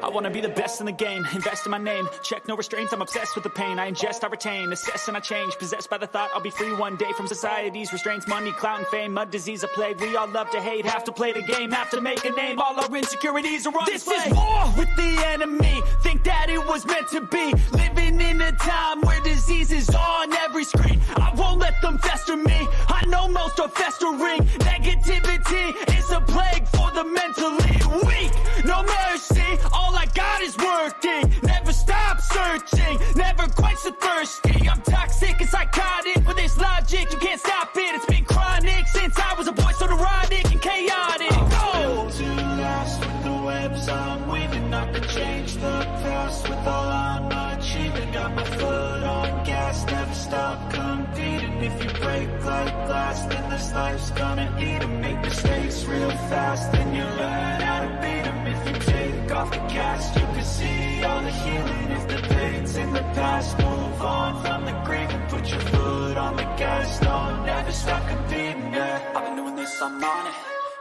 I wanna be the best in the game, invest in my name. Check no restraints, I'm obsessed with the pain. I ingest, I retain, assess and I change. Possessed by the thought I'll be free one day from society's restraints. Money, clout and fame, mud, disease, a plague. We all love to hate, have to play the game, have to make a name. All our insecurities are on display. This is war with the enemy, think that it was meant to be. Living in a time where disease is on every screen. I won't let them fester me, I know most are festering. Negativity is a plague for the mentally weak. No mercy, all I got is working. Never stop searching, never quite so thirsty. I'm toxic and psychotic, with this logic you can't stop it. It's been chronic since I was a boy, so neurotic and chaotic. Go! To last with the webs I'm weaving, I could change the past with all I'm achieving. Got my foot on gas, never stop competing. If you break like glass, then this life's gonna eat 'em. Make mistakes real fast, then you learn how to beat 'em. If you take off the cast, you can see all the healing. If the pain's in the past, move on from the grieving. Put your foot on the gas, no, never stop competing, yeah. I've been doing this, I'm on it.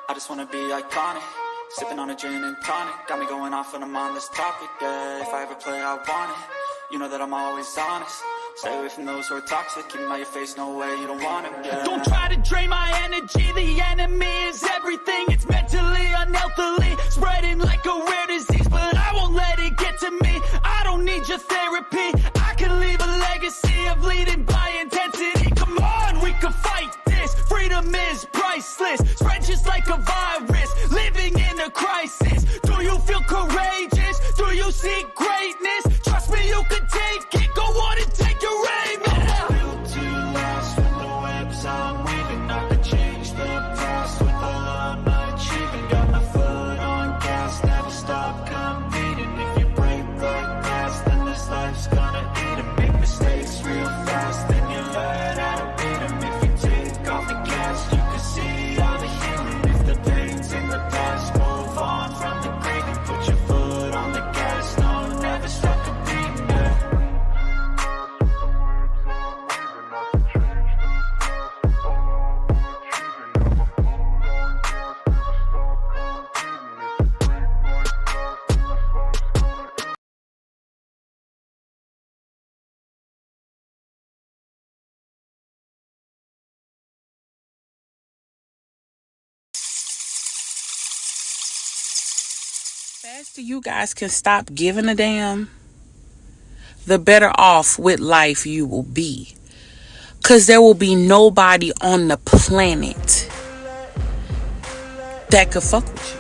I just wanna be iconic. Sipping on a gin and tonic, got me going off when I'm on this topic, yeah. If I ever play, I want it. You know that I'm always honest. Stay away from those who are toxic. Keep them out your face, no way, you don't want it, yeah. Don't try to drain my energy. The enemy is everything. It's mentally, unhealthily, spreading like a rare disease. But I won't let it get to me. I don't need your therapy. I can leave a legacy of leading by intensity. Come on, we can fight this. Freedom is priceless. Spread just like a virus. Living in a crisis. Do you feel courageous? Do you seek greatness? Trust me, you can take it. Go on and take your aim. Yeah. Built to last with the webs I'm weaving. I could change the past with all I'm achieving. Got my foot on gas, never stop competing. If you break like glass, then this life's gonna eat 'em. Make mistakes real fast, then you learn how to beat 'em. If you take off the gas, you can see all the healing. If the pain's in the past, move on from the grieving. Put your foot on the gas, no, never stop competing, yeah. The faster you guys can stop giving a damn, the better off with life you will be. Because there will be nobody on the planet that could fuck with you.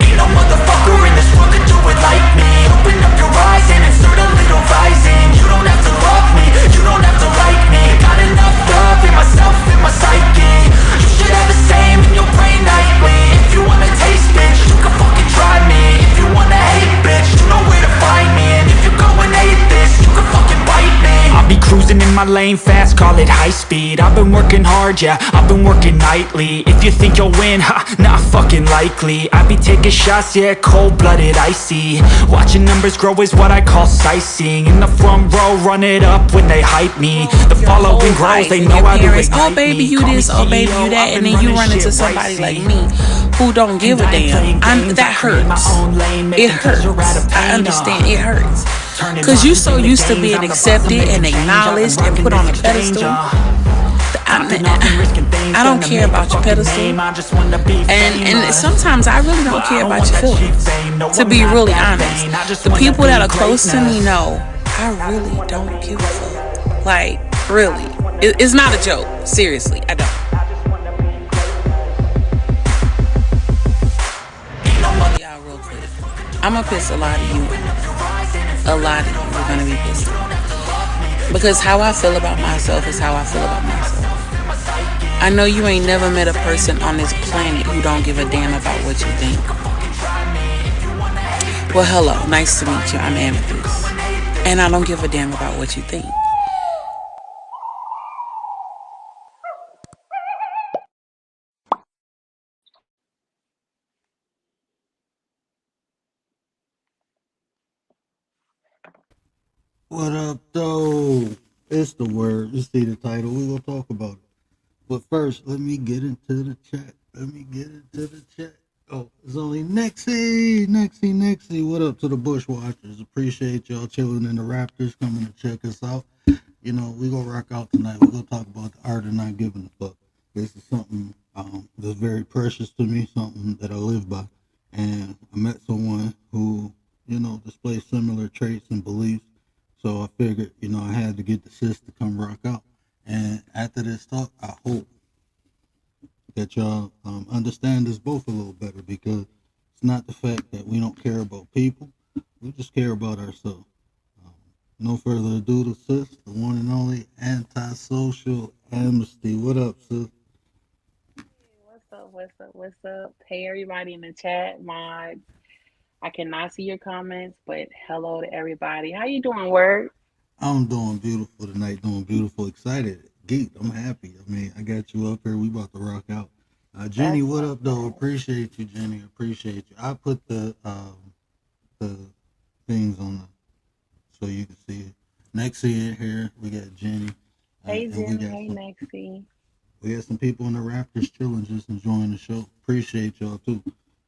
Ain't no motherfucker in this world could do it like me. Open up your eyes and insert a little rising. You don't have to love me, you don't have to like me. Got enough love in myself, in my psyche. You should have the same in your brain nightly. If you wanna taste, bitch, you can fucking try me. If you wanna hate, bitch, you know where to find me. And if you go and hate this, you can fucking bite me. I'll be cruising in my lane fast, call it high speed. I've been working hard, yeah, I've been working nightly. If you think you'll win, ha, not fucking likely. I be taking shots, yeah, cold-blooded, icy. Watching numbers grow is what I call sightseeing. In the front row, run it up when they hype me. The following grows, they know how to ignite me. Oh baby you this, oh baby you that, and then you run into somebody like me who don't give a damn. That hurts. It hurts. I understand, it hurts. Cause you so used to being accepted and acknowledged and put on a pedestal. I don't care about your pedestal, and sometimes I really don't care about your feelings, to be really honest. The people that are close to me know I really don't give a fuck. Like, really, it's not a joke. Seriously, I don't. Y'all real quick, I'm gonna piss a lot of you. A lot of you are gonna be pissed off. Because how I feel about myself is how I feel about myself. I know you ain't never met a person on this planet who don't give a damn about what you think. Well, hello, nice to meet you. I'm Amethyst. And I don't give a damn about what you think. What up, though? It's the word. You see the title. We're going to talk about it. But first, let me get into the chat. Oh, it's only Nexie. What up to the Bushwatchers? Appreciate y'all chilling in the Raptors, coming to check us out. You know, we gonna rock out tonight. We gonna talk about the art of not giving a fuck. This is something that's very precious to me, something that I live by. And I met someone who, you know, displays similar traits and beliefs. So I figured, you know, I had to get the sis to come rock out. And after this talk, I hope that y'all understand us both a little better, because it's not the fact that we don't care about people. We just care about ourselves. Um, no further ado, to sis, the one and only Antisocial Amnesty. What up, sis? What's up? What's up? What's up? Hey, everybody in the chat, mods. I cannot see your comments, but hello to everybody. How you doing, Word? I'm doing beautiful tonight, doing beautiful, excited, geeked. I'm happy. I mean, I got you up here. We about to rock out. Jenny, That's what what's up, though? up. Appreciate you, Jenny. Appreciate you. I put the things on the so you can see it. Next to it here, we got Jenny, Hey, and we Jenny. got Hey, some Nexie. people in the Raptors chilling, just enjoying the show. Appreciate y'all too.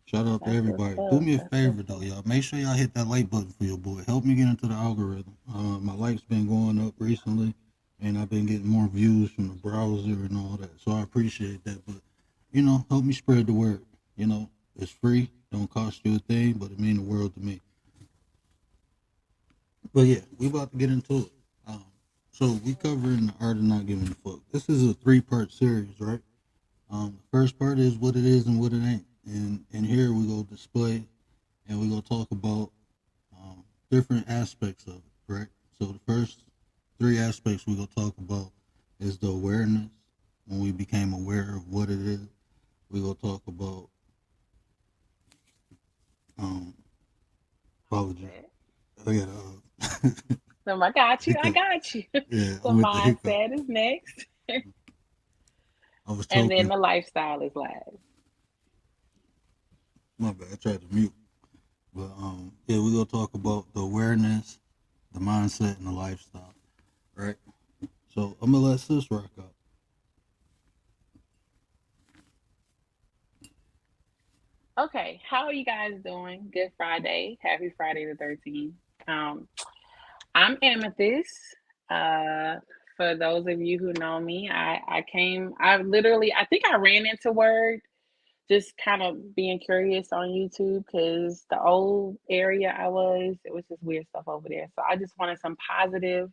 Shout out to That's what's everybody. Do up. me a That's what's favor though, up. y'all. Make sure y'all hit that like button for your boy. Help me get into the algorithm. My likes been going up recently, and I've been getting more views from the browser and all that. So I appreciate that. But you know, help me spread the word. You know, it's free, don't cost you a thing, but it mean the world to me. But yeah, we about to get into it. Um, so we covering the art of not giving a fuck. This is a three-part series, right? The first part is what it is and what it ain't, and here we go display, and we go talk about different aspects of it, right? So the first three aspects we go talk about is the awareness, when we became aware of what it is. We go talk about um, apology. Mindset. I got So I got you. I hiccup. got you. Yeah, The I'm with the hiccup. mindset is next, I was and then choking. the lifestyle is last. My bad. I tried to mute. But yeah, we're gonna talk about the awareness, the mindset, and the lifestyle, right? So I'm gonna let sis rock out. Okay, how are you guys doing? Good Friday. Happy Friday the 13th. Um, I'm Amethyst. Uh, for those of you who know me, I think I ran into Word just kind of being curious on YouTube because the old area it was just weird stuff over there. So I just wanted some positive.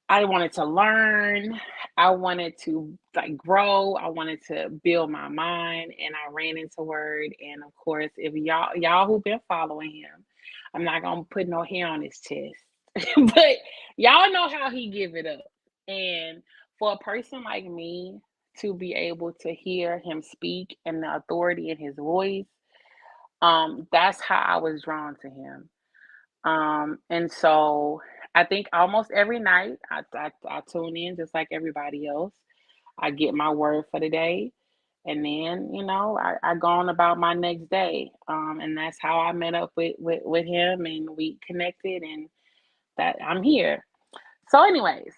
I wanted to learn. I wanted to like grow. I wanted to build my mind, and I ran into Word. And of course, if y'all who've been following him, I'm not gonna put no hair on his chest, but y'all know how he give it up. And for a person like me to be able to hear him speak and the authority in his voice, that's how I was drawn to him. And so I think almost every night I tune in just like everybody else. I get my word for the day. And then, I go on about my next day. And that's how I met up with him and we connected and that I'm here. So, anyways,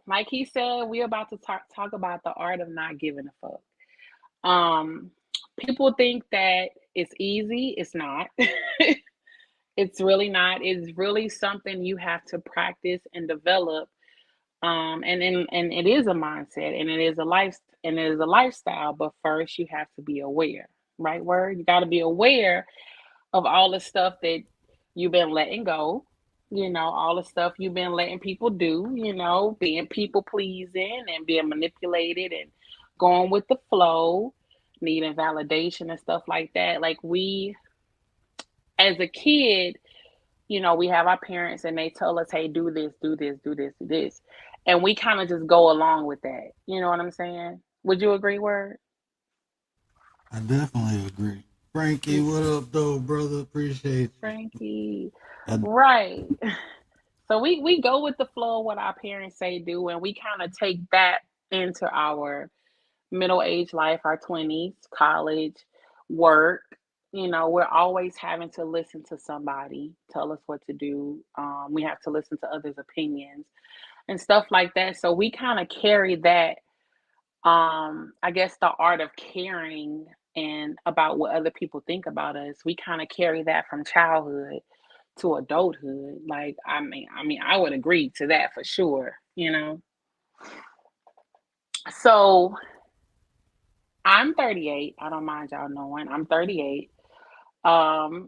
like he said, we're about to talk about the art of not giving a fuck. Um, People think that it's easy. It's not. It's really not. It's really something you have to practice and develop. And it is a mindset and it is a lifestyle. But first, you have to be aware, right? Word. You got to be aware of all the stuff that you've been letting go. All the stuff you've been letting people do. Being people pleasing and being manipulated and going with the flow, needing validation and stuff like that. Like we, as a kid, we have our parents and they tell us, hey, do this, do this, do this, do this. And we kind of just go along with that. You know what I'm saying? Would you agree, Word? I definitely agree. Frankie, You, what up, though, brother? Appreciate you. Frankie. I, Right. So we go with the flow of what our parents say do, and we kind of take that into our middle age life, our 20s, college, work. We're always having to listen to somebody tell us what to do. We have to listen to others' opinions and stuff like that. So we kind of carry that, I guess the art of caring and about what other people think about us. We kind of carry that from childhood to adulthood. Like, I mean, I would agree to that for sure, you know. So I'm 38. I don't mind y'all knowing. I'm 38.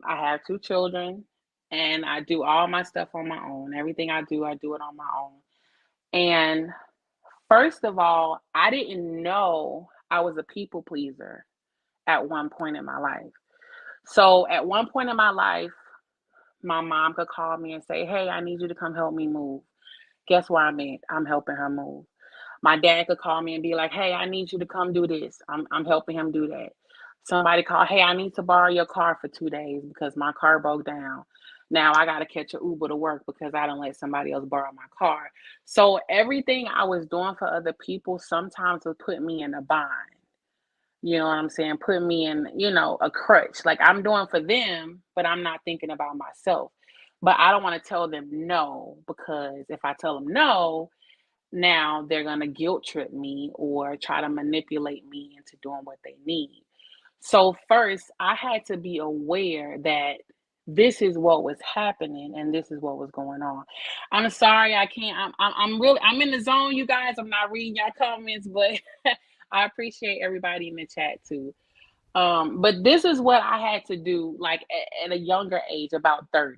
I have two children and I do all my stuff on my own. Everything I do it on my own. And first of all, I didn't know I was a people pleaser at one point in my life. So at one point in my life, my mom could call me and say, "Hey, I need you to come help me move." Guess where I'm at? I'm helping her move. My dad could call me and be like, "Hey, I need you to come do this." I'm helping him do that. Somebody call, "Hey, I need to borrow your car for 2 days because my car broke down. Now I got to catch an Uber to work because I don't let somebody else borrow my car." So everything I was doing for other people sometimes would put me in a bind. You know what I'm saying? Put me in, a crutch. Like I'm doing for them, but I'm not thinking about myself. But I don't want to tell them no because if I tell them no, now they're going to guilt trip me or try to manipulate me into doing what they need. So first, I had to be aware that this is what was happening and this is what was going on. I'm sorry, I can't. I'm really. I'm in the zone, you guys. I'm not reading your comments, but I appreciate everybody in the chat too. But this is what I had to do, like at a younger age, about 30,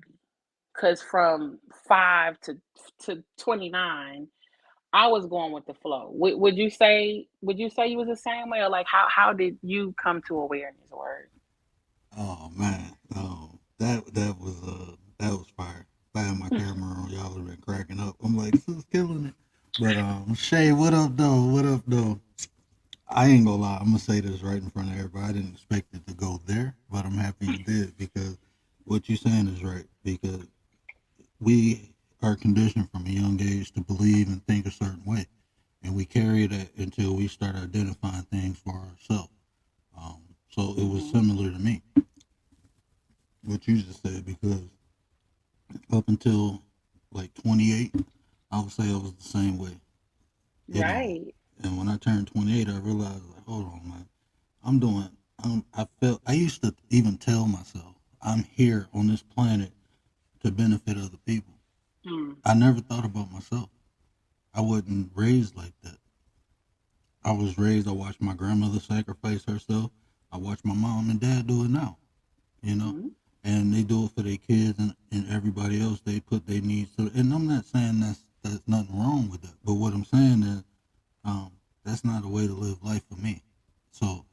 because from 5 to 29 I was going with the flow. Would you say you was the same way, or like how did you come to awareness? Word. Oh man, that was fire. If I had my camera on, y'all would have been cracking up. I'm like, this is killing it. But Shay, what up though? What up though? I ain't gonna lie, I'm gonna say this right in front of everybody. I didn't expect it to go there, but I'm happy you did because what you're saying is right. Because we are conditioned from a young age to believe and think a certain way, and we carry that until we start identifying things for ourselves. So it was Hmm. similar to me, what you just said, because up until like 28, I would say I was the same way, you know. Right. And when I turned 28, I realized, like, hold on, man, I'm doing. I felt I used to even tell myself I'm here on this planet to benefit other people. Mm. I never thought about myself. I wasn't raised like that. I was raised. I watched my grandmother sacrifice herself. I watched my mom and dad do it now. You know, Hmm. and they do it for their kids and everybody else. They put their needs to. And I'm not saying that's nothing wrong with that. But what I'm saying is, that's not a way to live life for me. So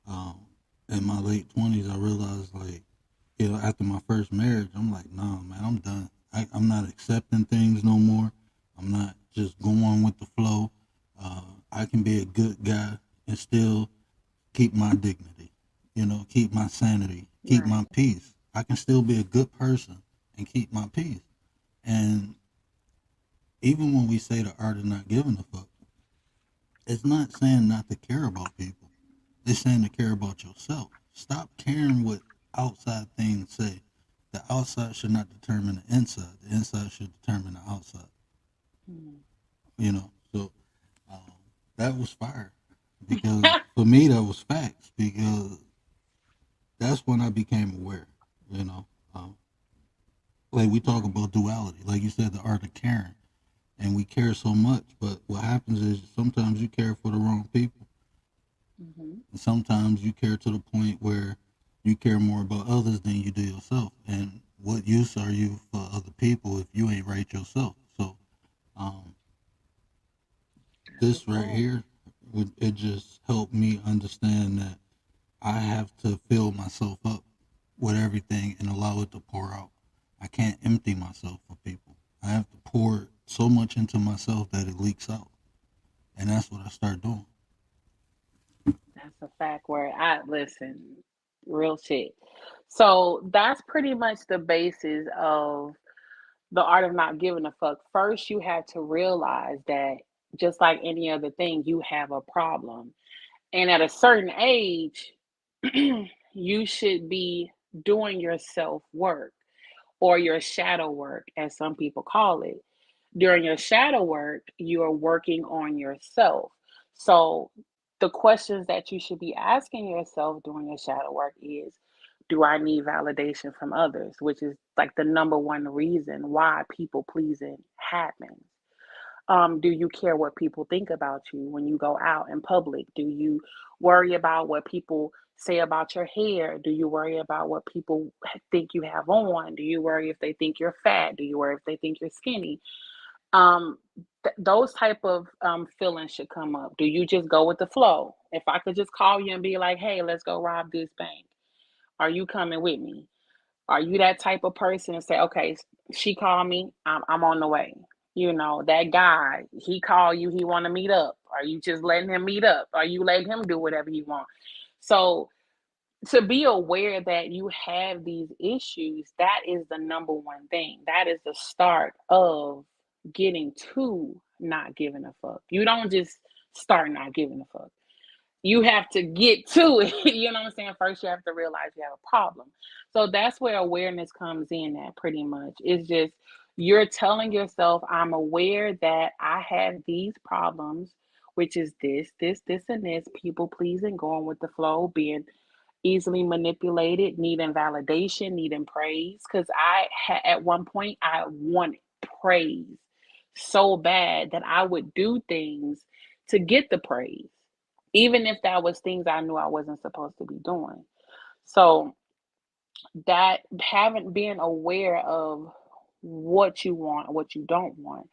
Um, in my late 20s, I realized like, after my first marriage, I'm like, nah, man, I'm done. I'm not accepting things no more. I'm not just going with the flow. I can be a good guy and still keep my dignity, keep my sanity, keep my Right. peace. I can still be a good person and keep my peace. And even when we say the art of not giving a fuck, it's not saying not to care about people. It's saying to care about yourself. Stop caring what outside things say. The outside should not determine the inside. The inside should determine the outside. Mm. So um, that was fire because for me that was facts because that's when I became aware. You know, um, like we talk Right. about duality, like you said, the art of caring, and we care so much. But what happens is sometimes you care for the wrong people. Hmm. And sometimes you care to the point where you care more about others than you do yourself. And what use are you for other people if you ain't right yourself? So um, That's a this right fact. here, it just helped me understand that I have to fill myself up with everything and allow it to pour out. I can't empty myself for people. I have to pour so much into myself that it leaks out. And that's what I start doing. That's a fact. Where I listen, real shit. So that's pretty much the basis of the art of not giving a fuck. First, you have to realize that just like any other thing, you have a problem. And at a certain age, you should be doing your self work or your shadow work, as some people call it. During your shadow work, you are working on yourself. So the questions that you should be asking yourself during your shadow work is, do I need validation from others? Which is like the number one reason why people pleasing happens. Do you care what people think about you when you go out in public? Do you worry about what people say about your hair? Do you worry about what people think you have on? Do you worry if they think you're fat? Do you worry if they think you're skinny? um those type of feelings should come up. Do you just go with the flow? If I could just call you and be like, hey, let's go rob this bank, are you coming with me? Are you that type of person to say, okay, she called me, I'm on the way? That guy, he called you, he want to meet up, are you just letting him meet up? Are you letting him do whatever he want? So to be aware that you have these issues, that is the number one thing. That is the start of getting to not giving a fuck. You don't just start not giving a fuck. You have to get to it. You know what I'm saying? First, you have to realize you have a problem. So that's where awareness comes in at pretty much. It's just you're telling yourself, I'm aware that I have these problems, which is this, and this, people pleasing, going with the flow, being easily manipulated, needing validation, needing praise. Because at one point, I wanted praise so bad that I would do things to get the praise, even if that was things I knew I wasn't supposed to be doing. So that having being aware of what you want, what you don't want,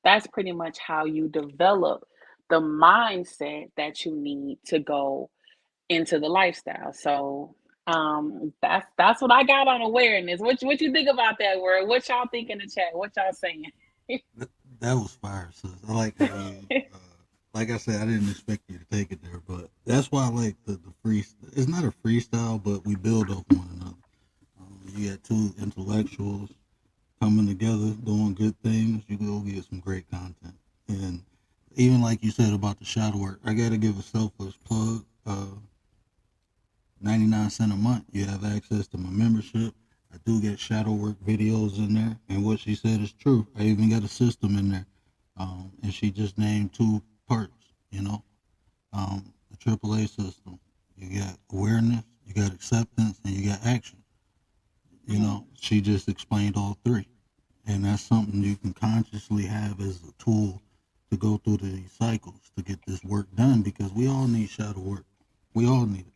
that's pretty much how you develop the mindset that you need to go into the lifestyle. So that's what I got on awareness. What you think about that word? What y'all think in the chat? What y'all saying? That was fire, sis. I like how you, like I said, I didn't expect you to take it there, but that's why I like the free. It's not a freestyle, but we build off one another. You got two intellectuals coming together, doing good things. You go get some great content, and even like you said about the shadow work, I got to give a selfless plug. 99 cents a month, you have access to my membership. I do get shadow work videos in there, and what she said is true. I even got a system in there, and she just named two parts. The AAA system. You got awareness, you got acceptance, and you got action. She just explained all three, and that's something you can consciously have as a tool to go through these cycles to get this work done. Because we all need shadow work. We all need it.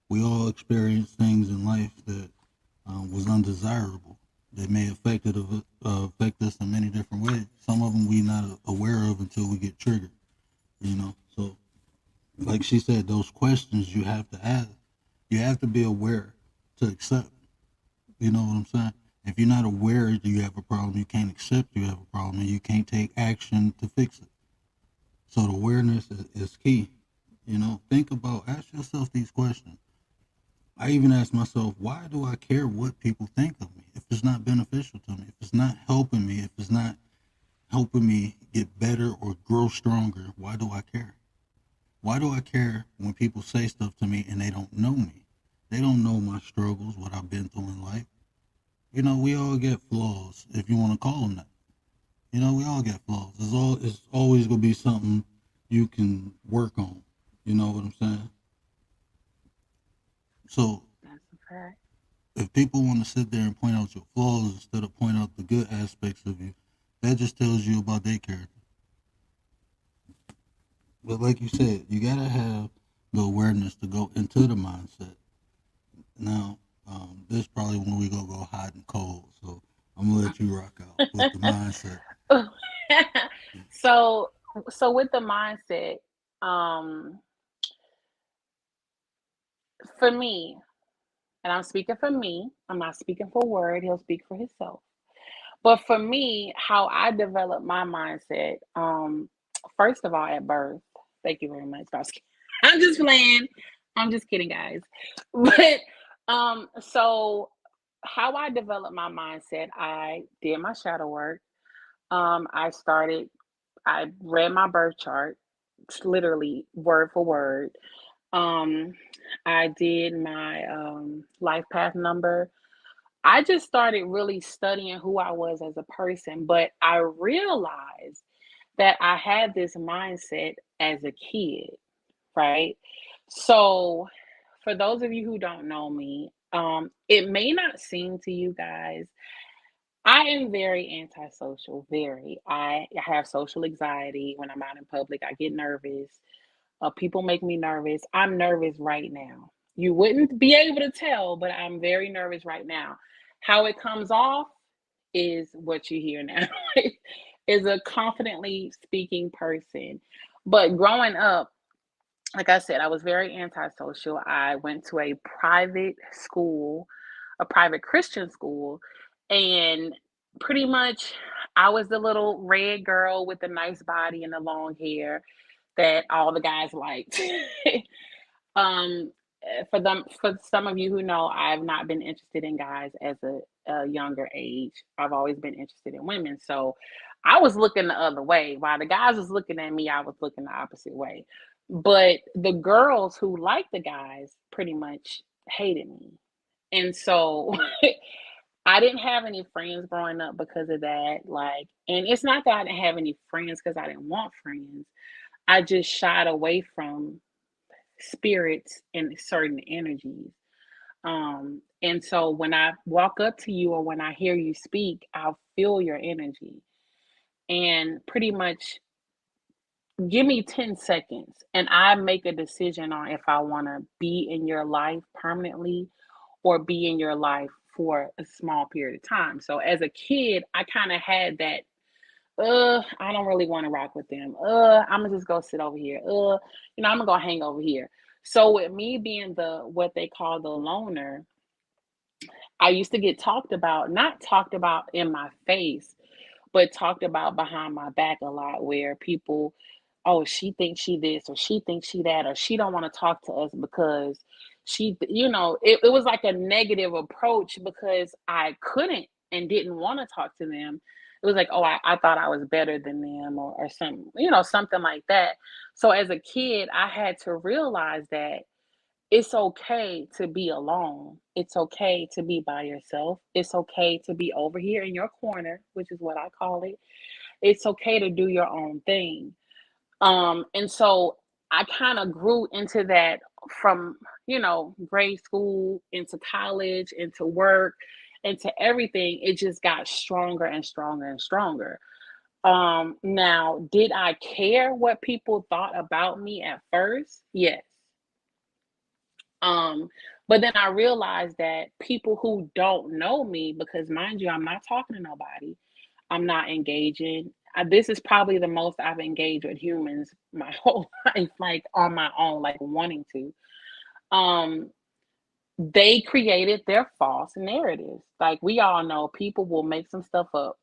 We all experience things in life that was undesirable, that may affect us in many different ways. Some of them we not aware of until we get triggered. So like she said, those questions you have to ask. You have to be aware to accept. You know what I'm saying? If you're not aware that you have a problem, you can't accept you have a problem, and you can't take action to fix it. So the awareness is key. Ask yourself these questions. I even ask myself, why do I care what people think of me if it's not beneficial to me, if it's not helping me, if it's not helping me get better or grow stronger? Why do I care? Why do I care when people say stuff to me and they don't know me? They don't know my struggles, what I've been through in life. We all get flaws, if you want to call them that. We all get flaws. It's always going to be something you can work on. You know what I'm saying? So That's a fact. if people want to sit there and point out your flaws instead of point out the good aspects of you, that just tells you about their character. But like you said, you gotta have the awareness to go into the mindset. Now, this is probably when we gonna go hot and cold. So I'm gonna let you rock out with the mindset. so with the mindset, um, for me, and I'm speaking for me, I'm not speaking for Word, he'll speak for himself. But for me, how I developed my mindset, first of all, at birth, thank you very much. I'm just playing. I'm just kidding, guys. But so how I developed my mindset, I did my shadow work. I read my birth chart, literally word for word. Um, I did my life path number. I just started really studying who I was as a person, but I realized that I had this mindset as a kid. right? So, for those of you who don't know me, it may not seem to you guys, I am very antisocial, very. I have social anxiety when I'm out in public. I get nervous. People make me nervous. I'm nervous right now. You wouldn't be able to tell, but I'm very nervous right now. How it comes off is what you hear now. Is a confidently speaking person. But growing up, like I said, I was very antisocial. I went to a private school, a private Christian school, and pretty much I was the little red girl with the nice body and the long hair that all the guys liked. um, for some of you who know, I've not been interested in guys as a younger age. I've always been interested in women. So I was looking the other way. While the guys was looking at me, I was looking the opposite way. But the girls who liked the guys pretty much hated me. And so I didn't have any friends growing up because of that. Like, and it's not that I didn't have any friends because I didn't want friends. I just shied away from spirits and certain energies. And so when I walk up to you or when I hear you speak, I'll feel your energy and pretty much give me 10 seconds and I make a decision on if I want to be in your life permanently or be in your life for a small period of time. So as a kid, I kind of had that, I don't really want to rock with them. I'm gonna just go sit over here. I'm gonna go hang over here. So with me being the what they call the loner, I used to get talked about, not talked about in my face, but talked about behind my back a lot where people, oh, she thinks she this or she thinks she that or she don't want to talk to us because it was like a negative approach because I couldn't and didn't want to talk to them. It was like, oh, I thought I was better than them or something, something like that. So as a kid, I had to realize that it's okay to be alone. It's okay to be by yourself. It's okay to be over here in your corner, which is what I call it. It's okay to do your own thing. And so I kind of grew into that from, grade school into college, into work, into everything. It just got stronger and stronger and stronger. Now, did I care what people thought about me at first? Yes. Um, but then I realized that people who don't know me, because mind you, I'm not talking to nobody, I'm not engaging. This is probably the most I've engaged with humans my whole life, like on my own, like wanting to. Um, they created their false narratives. Like we all know, people will make some stuff up.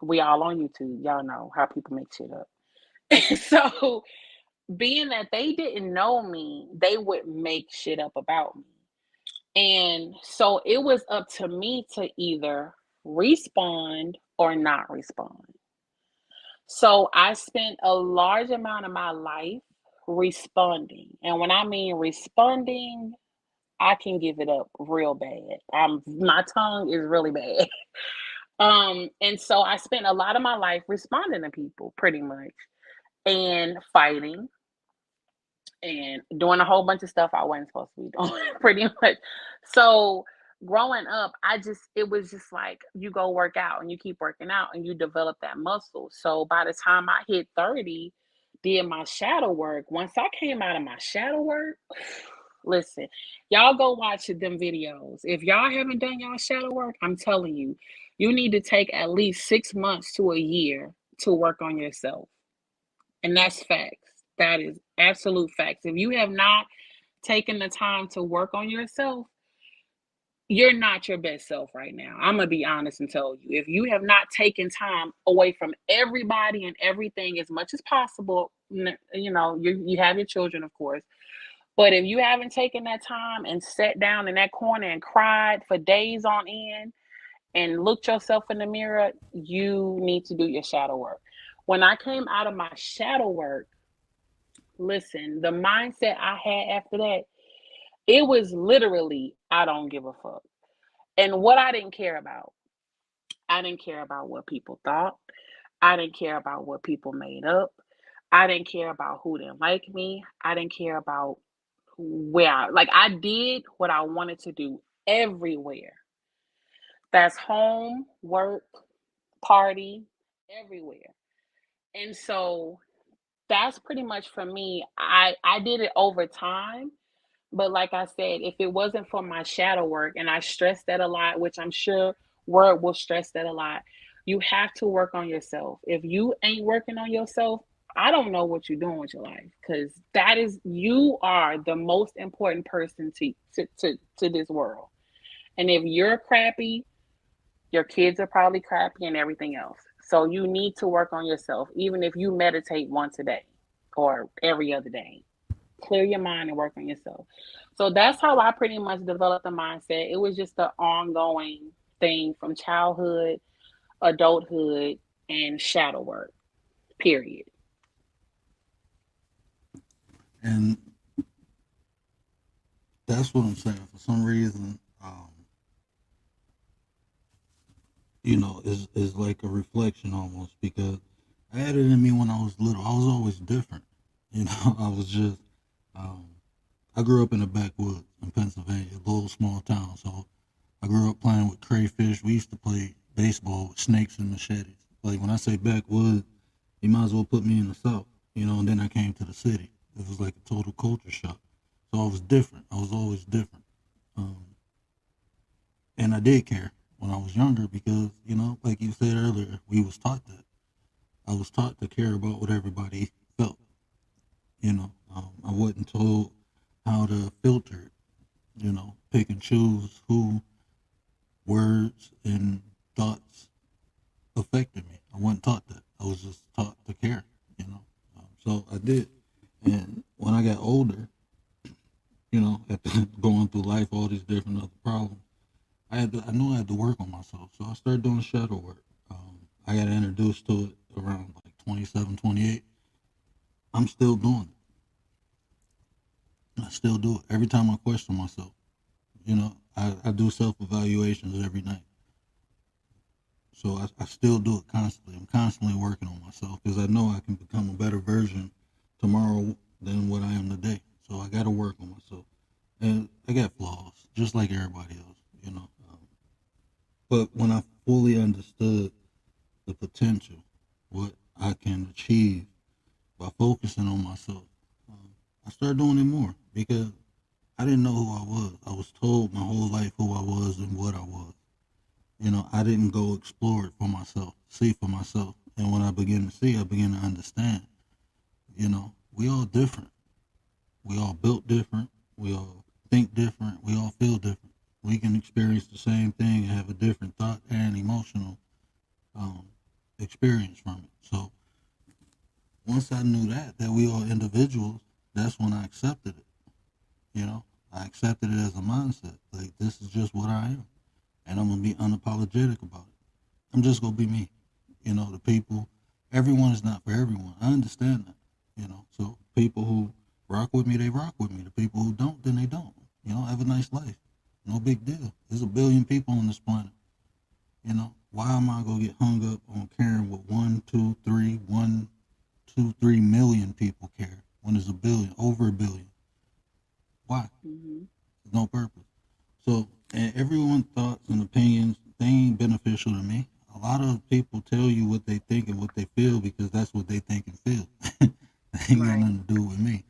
We all on YouTube, y'all know how people make shit up. So, being that they didn't know me, they would make shit up about me. And so it was up to me to either respond or not respond. So I spent a large amount of my life responding. And when I mean responding, I can give it up real bad. My tongue is really bad. And so I spent a lot of my life responding to people pretty much and fighting and doing a whole bunch of stuff I wasn't supposed to be doing, pretty much. So growing up, it was just like you go work out and you keep working out and you develop that muscle. So by the time I hit 30, did my shadow work. Once I came out of my shadow work, listen, y'all go watch them videos. If y'all haven't done y'all shadow work, I'm telling you, you need to take at least 6 months to a year to work on yourself. And that's facts. That is absolute facts. If you have not taken the time to work on yourself, you're not your best self right now. I'm going to be honest and tell you. If you have not taken time away from everybody and everything as much as possible, you have your children, of course. But if you haven't taken that time and sat down in that corner and cried for days on end and looked yourself in the mirror, you need to do your shadow work. When I came out of my shadow work, listen, the mindset I had after that, it was literally, I don't give a fuck. And what I didn't care about what people thought. I didn't care about what people made up. I didn't care about who didn't like me. I didn't care about like I did what I wanted to do everywhere. That's home, work, party, everywhere. And so that's pretty much for me. I did it over time, but like I said, if it wasn't for my shadow work, and I stress that a lot, which I'm sure Word will stress that a lot, you have to work on yourself. If you ain't working on yourself, I don't know what you're doing with your life, because that is, you are the most important person to this world. And if you're crappy, your kids are probably crappy and everything else. So you need to work on yourself, even if you meditate once a day or every other day. Clear your mind and work on yourself. So that's how I pretty much developed the mindset. It was just an ongoing thing from childhood, adulthood, and shadow work, period. And that's what I'm saying. For some reason, is like a reflection almost, because I had it in me when I was little. I was always different. I was just, um, I grew up in the backwoods in Pennsylvania, a little small town. So I grew up playing with crayfish. We used to play baseball with snakes and machetes. Like when I say backwoods, you might as well put me in the South, and then I came to the city. It was like a total culture shock. So I was different. I was always different. Um, and I did care when I was younger because, like you said earlier, we was taught that. I was taught to care about what everybody felt. I wasn't told how to filter it, pick and choose who words and thoughts affected me. I wasn't taught that. I was just taught to care, so I did. And when I got older, after going through life, all these different other problems, I knew I had to work on myself. So I started doing shadow work. I got introduced to it around like 27, 28. I'm still doing it. I still do it. Every time I question myself, I do self-evaluations every night. So I still do it constantly. I'm constantly working on myself because I know I can become a better version tomorrow than what I am today. So I got to work on myself. And I got flaws, just like everybody else. But when I fully understood the potential, what I can achieve by focusing on myself, I started doing it more because I didn't know who I was. I was told my whole life who I was and what I was. I didn't go explore it for myself, see for myself. And when I began to see, I began to understand, we all different. We all built different. We all think different. We all feel different. We can experience the same thing and have a different thought and emotional um, experience from it. So once I knew that we are individuals, that's when I accepted it. I accepted it as a mindset. Like, this is just what I am. And I'm going to be unapologetic about it. I'm just going to be me. The people, everyone is not for everyone. I understand that. So people who rock with me, they rock with me. The people who don't, then they don't. Have a nice life. No big deal. There's a billion people on this planet. Why am I going to get hung up on caring what 1, 2, 3 million people care when there's a billion, over a billion? Why? Mm-hmm. No purpose. So, and everyone's thoughts and opinions, they ain't beneficial to me. A lot of people tell you what they think and what they feel because that's what they think and feel. That ain't got nothing to do with me.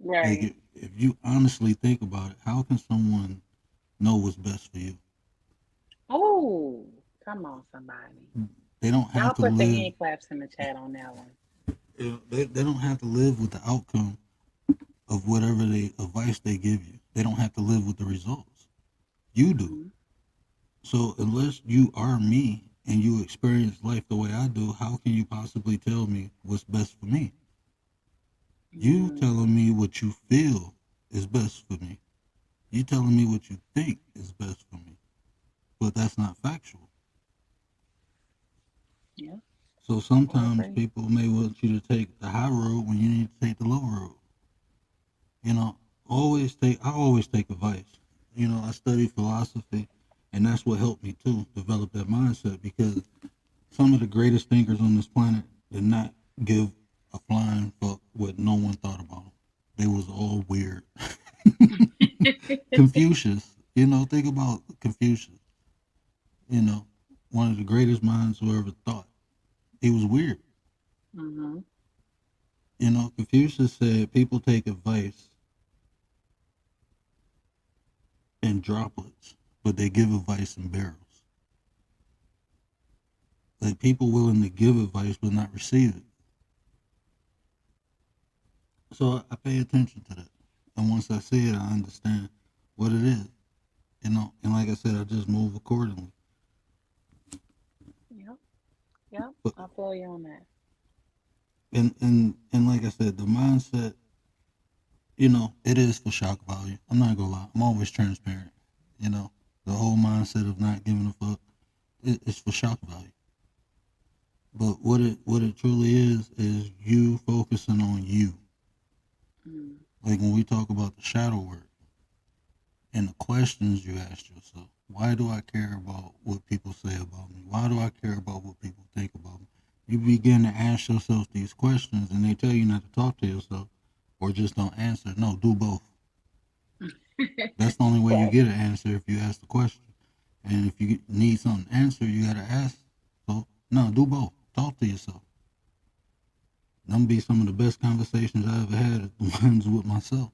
Right. Like, if you honestly think about it, how can someone know what's best for you? Oh, come on, somebody. They don't Y'all have to put the live. hand claps in the chat on that one. They don't have to live with the outcome of whatever advice they give you. They don't have to live with the results. You do. Mm-hmm. So unless you are me and you experience life the way I do, how can you possibly tell me what's best for me? You Mm-hmm. telling me what you feel is best for me. You telling me what you think is best for me. But that's not factual. Yeah, So I sometimes agree. people may want you to take the high road when you need to take the low road. You know, I always take advice. I study philosophy, and that's what helped me too develop that mindset because some of the greatest thinkers on this planet did not give a flying fuck what no one thought about them. They was all weird. Confucius, think about Confucius. One of the greatest minds who ever thought. He was weird. Mm-hmm. Confucius said people take advice in droplets, but they give advice in barrels. Like people willing to give advice but not receive it. So I pay attention to that. And once I see it, I understand what it is. And like I said, I just move accordingly. Yep. Yep. But I feel you on that. and like I said, the mindset, it is for shock value. I'm not gonna lie. I'm always transparent. The whole mindset of not giving a fuck, it's for shock value. But what it truly is you focusing on you. Mm. Like when we talk about the shadow work and the questions you ask yourself, why do I care about what people say about me? Why do I care about what people think about me? You begin to ask yourself these questions and they tell you not to talk to yourself or just don't answer. No, do both. That's the only way you Right. get an answer if you ask the question. And if you need something answered, you gotta ask. So no, do both. Talk to yourself. Them be some of the best conversations I ever had, the ones with myself.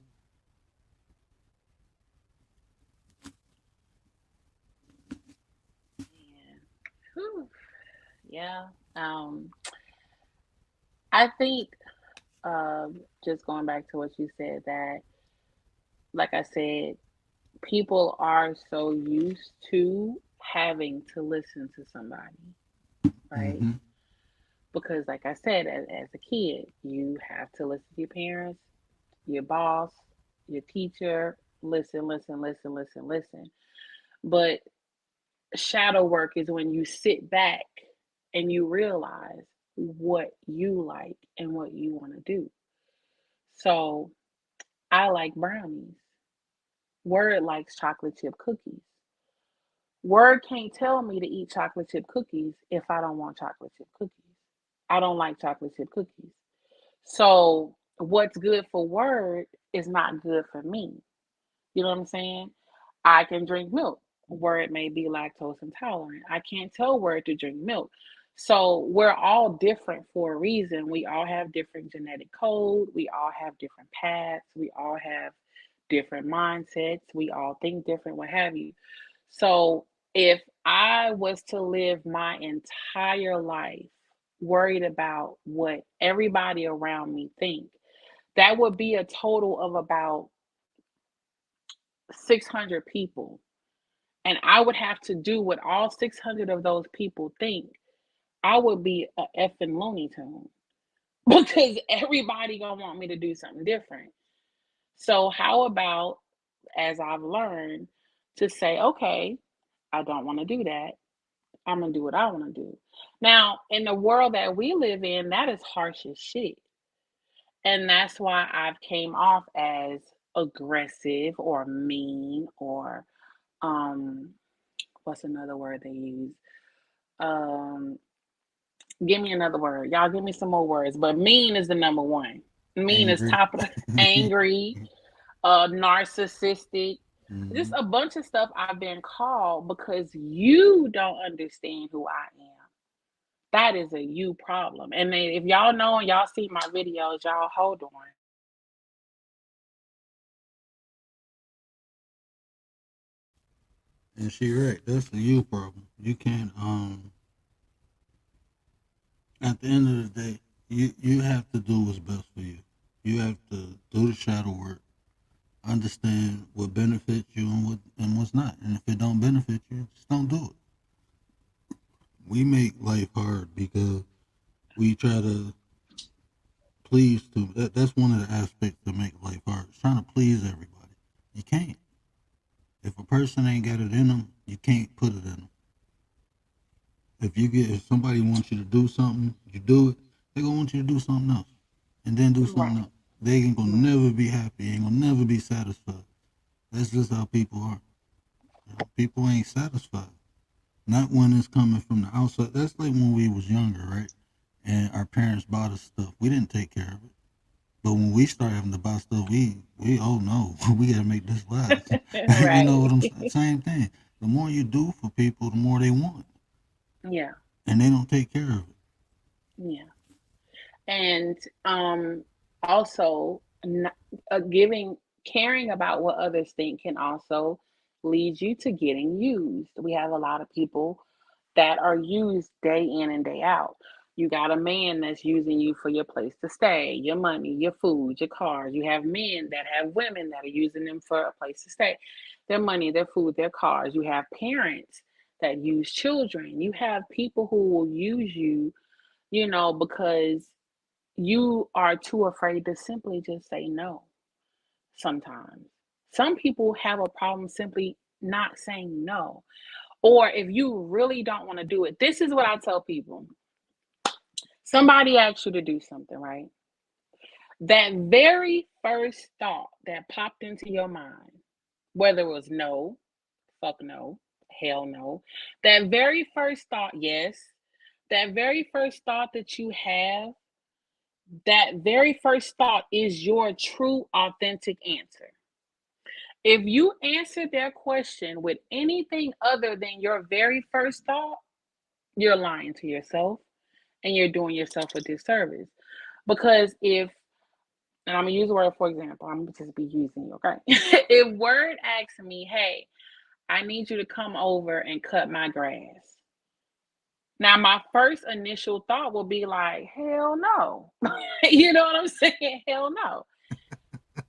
Yeah. Whew. Yeah. I think just going back to what you said, that, like I said, people are so used to having to listen to somebody, right? Mm-hmm. Because, like I said, as a kid, you have to listen to your parents, your boss, your teacher. Listen, listen, listen, listen, listen. But shadow work is when you sit back and you realize what you like and what you want to do. So I like brownies. Word likes chocolate chip cookies. Word can't tell me to eat chocolate chip cookies if I don't want chocolate chip cookies. I don't like chocolate chip cookies. So what's good for Word is not good for me. You know what I'm saying? I can drink milk. Word may be lactose intolerant. I can't tell Word to drink milk. So we're all different for a reason. We all have different genetic code. We all have different paths. We all have different mindsets. We all think different, what have you. So if I was to live my entire life worried about what everybody around me think, that would be a total of about 600 people. And I would have to do what all 600 of those people think. I would be a effing Looney Tune because everybody gonna want me to do something different. So how about, as I've learned, to say, okay, I don't want to do that. I'm gonna do what I want to do. Now, in the world that we live in, that is harsh as shit. And that's why I've came off as aggressive or mean or um what's another word they use? Um give me another word. Y'all give me some more words, but mean is the number one. Mean is Angry. top of the angry, narcissistic, just Mm-hmm. a bunch of stuff I've been called because you don't understand who I am. That is a you problem. And then if y'all know and y'all see my videos, y'all hold on. And she right. That's the you problem. You can't. At the end of the day, you have to do what's best for you. You have to do the shadow work, understand what benefits you and what's not. And if it don't benefit you, just don't do it. We make life hard because we try to please to. That's one of the aspects that make life hard. It's trying to please everybody. You can't. If a person ain't got it in them, you can't put it in them. If somebody wants you to do something, you do it. They gonna want you to do something else, and then do something Right, else. They ain't gonna right. never be happy. Ain't gonna never be satisfied. That's just how people are. People ain't satisfied. Not when it's coming from the outside. That's like when we was younger, right? and our parents bought us stuff. We didn't take care of it. But when we start having to buy stuff, we oh no, we gotta make this last. You know Right. what I'm saying? Same thing. The more you do for people, the more they want, Yeah. and they don't take care of it. Yeah. And also giving caring about what others think can also lead you to getting used. We have a lot of people that are used day in and day out. You got a man that's using you for your place to stay, your money, your food, your cars. You have men that have women that are using them for a place to stay, their money, their food, their cars. You have parents that use children. You have people who will use you, because you are too afraid to simply just say no sometimes. Some people have a problem simply not saying no. Or if you really don't want to do it, this is what I tell people. Somebody asks you to do something, right? That very first thought that popped into your mind, whether it was no, fuck no, hell no, that very first thought, yes, that very first thought that you have, that very first thought is your true, authentic answer. If you answer their question with anything other than your very first thought, you're lying to yourself and you're doing yourself a disservice. Because and I'm gonna use the word for example, I'm gonna just be using you, okay? If Word asks me, hey, I need you to come over and cut my grass. Now, my first initial thought will be like, hell no. You know what I'm saying? Hell no.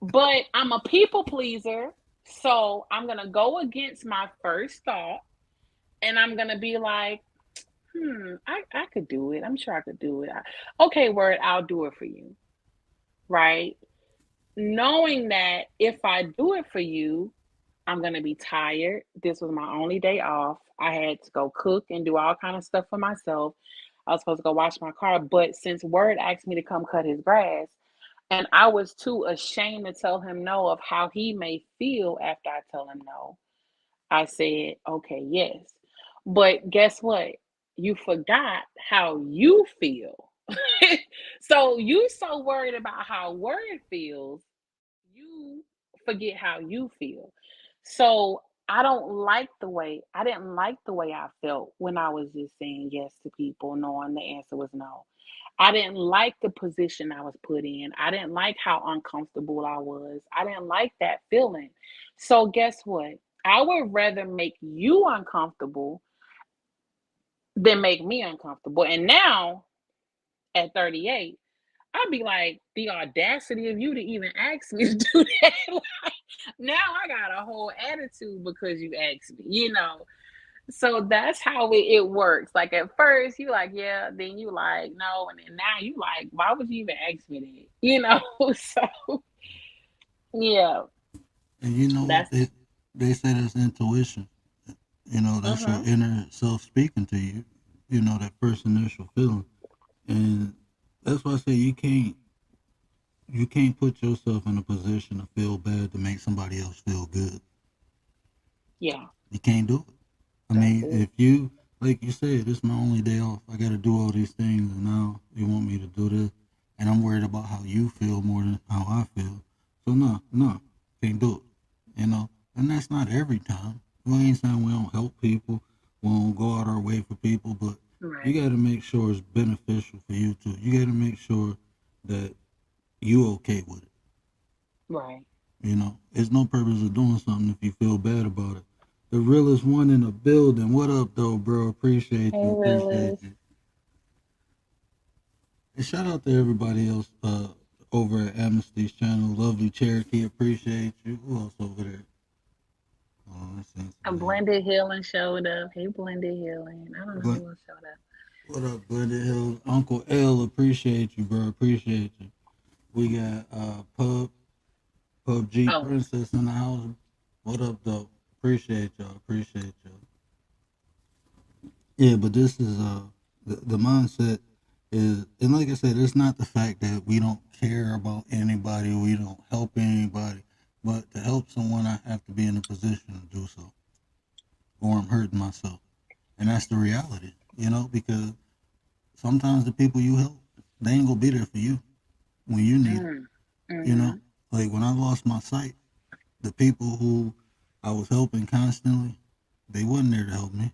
But I'm a people pleaser. So I'm going to go against my first thought and I'm going to be like, I could do it. I'm sure I could do it. Okay, Word, I'll do it for you. Right? Knowing that if I do it for you, I'm going to be tired. This was my only day off. I had to go cook and do all kind of stuff for myself. I was supposed to go wash my car, but since Word asked me to come cut his grass, and I was too ashamed to tell him no of how he may feel after I tell him no, I said, okay, yes. But guess what? You forgot how you feel. So you so worried about how Word feels, you forget how you feel. So I didn't like the way I felt when I was just saying yes to people, knowing the answer was no. I didn't like the position I was put in. I didn't like how uncomfortable I was. I didn't like that feeling. So guess what? I would rather make you uncomfortable than make me uncomfortable. And now at 38, I'd be like, the audacity of you to even ask me to do that. Like, now I got a whole attitude because you asked me. So that's how it works. Like at first you like, yeah, then you like, no, and then now you like, why would you even ask me that? So yeah, And you know what that's they say that's intuition. That's your uh-huh. inner self speaking to you. That first initial feeling, and that's why I say you can't put yourself in a position to feel bad to make somebody else feel good. Yeah, You can't do it. I that's mean, it. if you like you said, this is my only day off. I got to do all these things, and now you want me to do this, and I'm worried about how you feel more than how I feel. So no, no, can't do it. And that's not every time. We ain't saying we don't help people, we don't go out our way for people, but you Right. got to make sure it's beneficial for you too. You got to make sure that you okay with it. Right. There's no purpose of doing something if you feel bad about it. The realest one in the building. What up, though, bro? Appreciate Hey you. Appreciate Willis. you. And shout out to everybody else over at Amnesty's channel. Lovely Cherokee. Appreciate you. Who else over there? Oh, that's A Cincinnati. blended healing showed up. Hey blended healing. I don't know Glen- who else showed up. what up, Glendon Hill? Uncle L. Appreciate you, bro. Appreciate you. We got PUBG Oh, Princess in the house. What up, though? Appreciate y'all. Appreciate y'all. Yeah, but this is the mindset is, and like I said, it's not the fact that we don't care about anybody, we don't help anybody, but to help someone, I have to be in a position to do so, or I'm hurting myself, and that's the reality, because sometimes the people you help, they ain't gonna be there for you when you need it. Mm. You know, Mhm. like when I lost my sight, the people who I was helping constantly, they wasn't there to help me.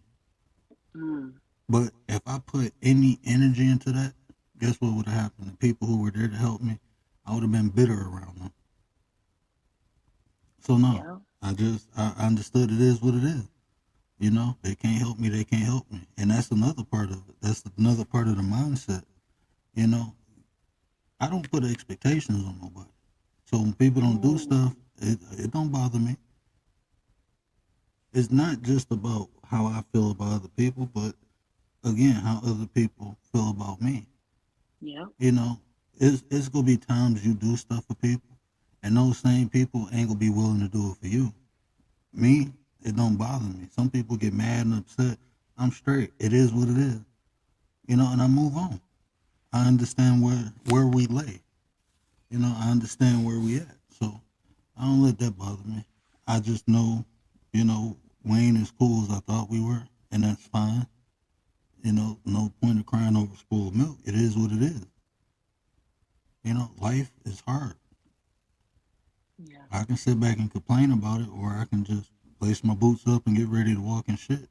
Mm. But if I put any energy into that, guess what would have happened? The people who were there to help me, I would have been bitter around them. So no, Yeah. I understood it is what it is. You know, they can't help me, they can't help me. And that's another part of it. That's another part of the mindset. You know, I don't put expectations on nobody. So when people don't do Mm. stuff, it don't bother me. It's not just about how I feel about other people, but again, how other people feel about me. Yeah. You know, it's gonna be times you do stuff for people, and those same people ain't gonna be willing to do it for you. Me, it don't bother me. Some people get mad and upset. I'm straight. It is what it is. You know, and I move on. I understand where we lay. You know, I understand where we at. So I don't let that bother me. I just know, you know, we ain't as cool as I thought we were, and that's fine. You know, no point of crying over spoiled milk. It is what it is. You know, life is hard. Yeah. I can sit back and complain about it, or I can just lace my boots up and get ready to walk and shit.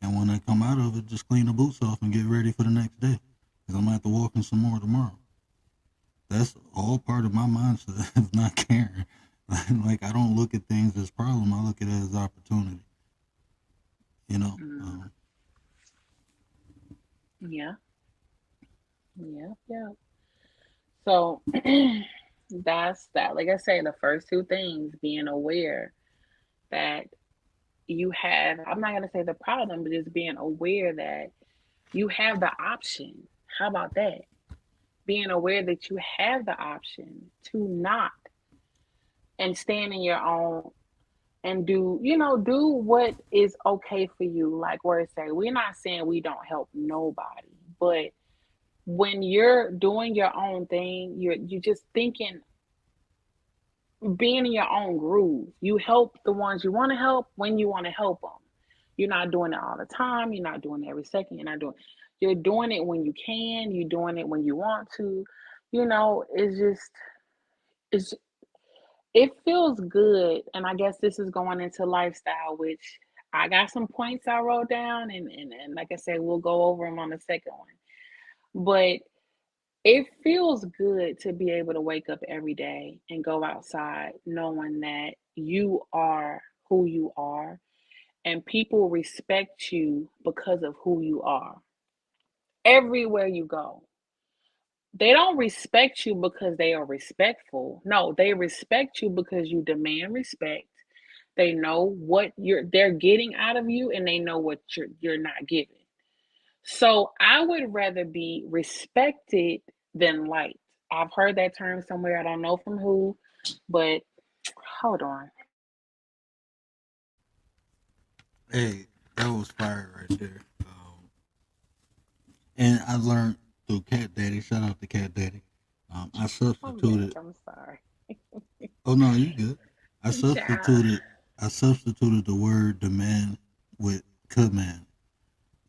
And when I come out of it, just clean the boots off and get ready for the next day. Because I'm going to have to walk in some more tomorrow. That's all part of my mindset of not caring. Like, I don't look at things as problem. I look at it as opportunity. You know, Mm. Yeah. Yeah. Yeah. So that's that. Like I say, the first two things, being aware that you have, I'm not going to say the problem, but just being aware that you have the option. How about that? Being aware that you have the option to not and stand in your own and do what is okay for you. Like where it say, we're not saying we don't help nobody, but when you're doing your own thing, you're just thinking, being in your own groove. You help the ones you want to help when you want to help them. You're not doing it all the time. You're not doing it every second. You're doing it when you can. You're doing it when you want to. It's just, it's, it feels good. And I guess this is going into lifestyle, which I got some points I wrote down. And like I said, we'll go over them on the second one. But it feels good to be able to wake up every day and go outside knowing that you are who you are and people respect you because of who you are. Everywhere you go, they don't respect you because they are respectful. No, they respect you because you demand respect. They know what they're getting out of you and they know what you're not giving. So I would rather be respected than liked. I've heard that term somewhere. I don't know from who, but hold on. hey, that was fire right there. And I learned through Cat Daddy. Shout out to Cat Daddy. I Oh yes, substituted. I'm sorry. Oh no, you good. I Child. substituted. I substituted the word demand with command.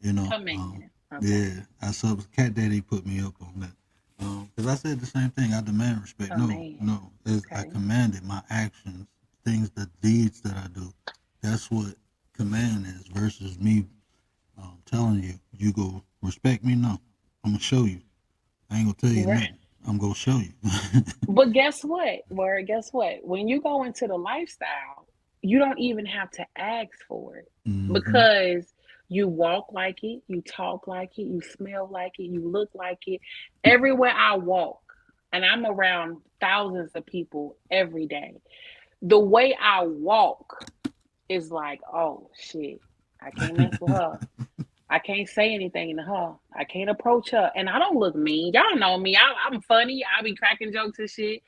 You know, Command. Okay. yeah. Cat Daddy put me up on that. Because I said the same thing. I demand respect. No, Command. no. I Okay. commanded my actions, things, the deeds that I do. That's what command is versus me telling you, you go respect me. No, I'm gonna show you. I ain't gonna tell you Right. nothing. I'm gonna show you. But guess what? Word, guess what? When you go into the lifestyle, you don't even have to ask for it hmm because you walk like it, you talk like it, you smell like it, you look like it. Everywhere I walk, and I'm around thousands of people every day, the way I walk is like, oh shit, I can't mess with her. I can't say anything to her. I can't approach her. And I don't look mean. Y'all know me. I'm funny. I be cracking jokes and shit.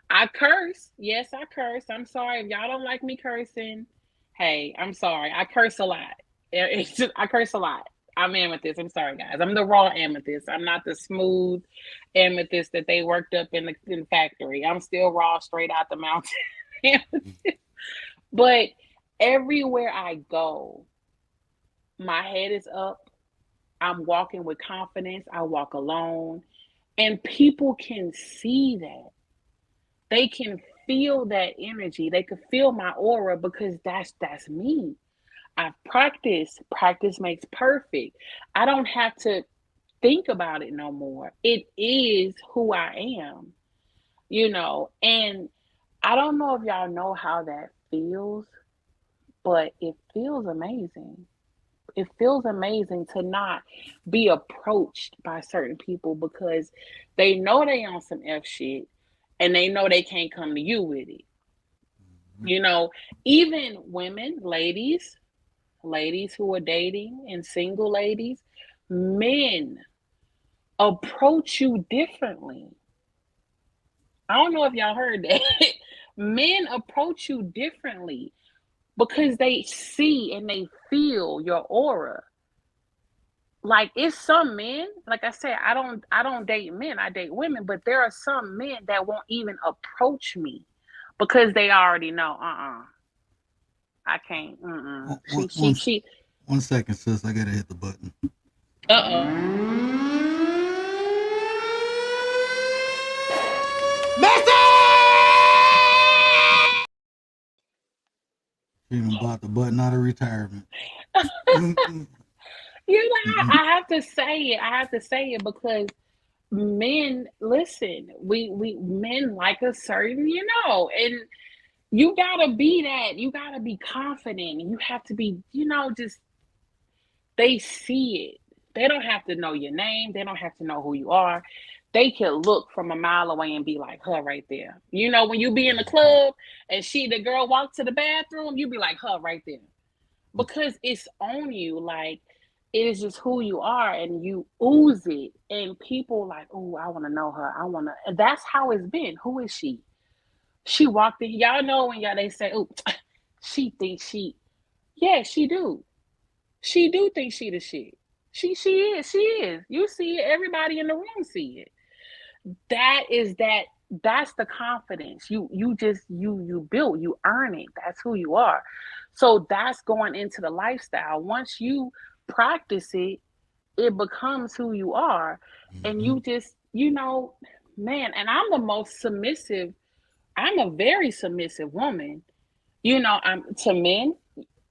I curse. Yes, I curse. I'm sorry if y'all don't like me cursing. Hey, I'm sorry. I curse a lot. I curse a lot. I'm amethyst. I'm sorry, guys. I'm the raw amethyst. I'm not the smooth amethyst that they worked up in the factory. I'm still raw, straight out the mountain. But everywhere I go, my head is up. I'm walking with confidence. I walk alone. And people can see that. They can feel that energy. They can feel my aura because that's me. I've practiced. Practice makes perfect. I don't have to think about it no more. It is who I am, and I don't know if y'all know how that feels, but it feels amazing. It feels amazing to not be approached by certain people because they know they on some F shit and they know they can't come to you with it. You know, even women, ladies who are dating and single ladies, men approach you differently. I don't know if y'all heard that. Men approach you differently because they see and they feel your aura. Like it's some men, like I said, I don't date men, I date women, but there are some men that won't even approach me because they already know, I can't. She. 1 second, sis. I gotta hit the button. Uh-oh. She even bought the button out of retirement. I have to say it. I have to say it because men, listen, we men like a certain, and you gotta be that. You gotta be confident. You have to be, just they see it. They don't have to know your name. They don't have to know who you are. They can look from a mile away and be like, her right there. When you be in the club and the girl walk to the bathroom, you be like, her right there. Because it's on you. Like, it is just who you are and you ooze it. And people like, oh, I want to know her. And that's how it's been. Who is she? She walked in. Y'all know when they say, oh, she thinks yeah, she do. She do think she the shit. She is. You see it. Everybody in the room see it. That's the confidence. You just you build, you earn it. That's who you are. So that's going into the lifestyle. Once you practice it, it becomes who you are. And you just, man, and I'm the most submissive. I'm a very submissive woman. I'm to men.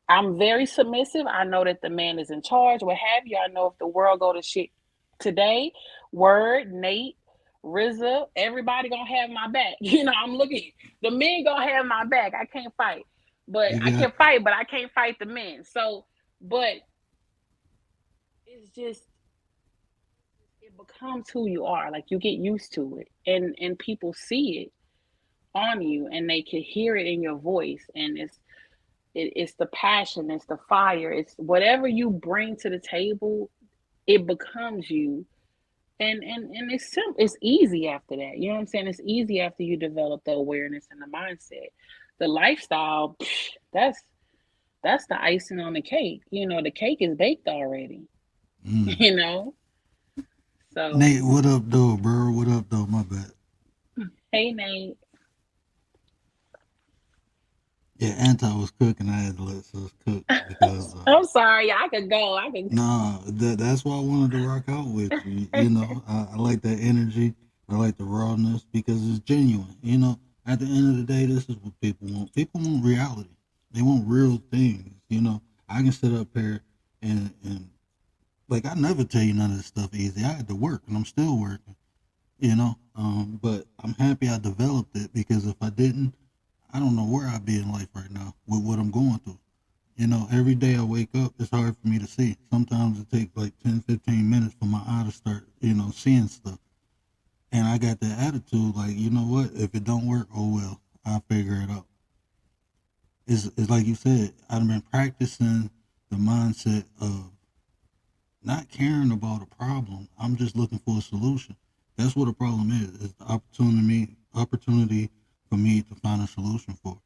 I'm very submissive. I know that the man is in charge, what have you. I know if the world go to shit today, Word, Nate, RZA, everybody gonna have my back. I'm looking, the men gonna have my back. I can't fight. But I can fight, but I can't fight the men. So, but it's just, it becomes who you are. Like you get used to it. And people see it on you and they can hear it in your voice. And it's the passion, it's the fire, it's whatever you bring to the table, it becomes you. And it's simple, it's easy after that. You know what I'm saying? It's easy after you develop the awareness and the mindset. The lifestyle, that's the icing on the cake. The cake is baked already. So Nate, what up though, bro? What up though? My bad. Hey Nate. Yeah, Anti was cooking. I had to let sis cook because. I'm sorry, I could go. Nah, that's why I wanted to rock out with you. I like that energy. I like the rawness because it's genuine. At the end of the day, this is what people want. People want reality. They want real things. I can sit up here and like I never tell you none of this stuff easy. I had to work and I'm still working. But I'm happy I developed it because if I didn't, I don't know where I'd be in life right now with what I'm going through. Every day I wake up, it's hard for me to see. Sometimes it takes like 10, 15 minutes for my eye to start, seeing stuff. And I got that attitude, like, you know what? If it don't work, oh well, I'll figure it out. It's like you said, I've been practicing the mindset of not caring about a problem. I'm just looking for a solution. That's what a problem is. It's the opportunity for me to find a solution for it.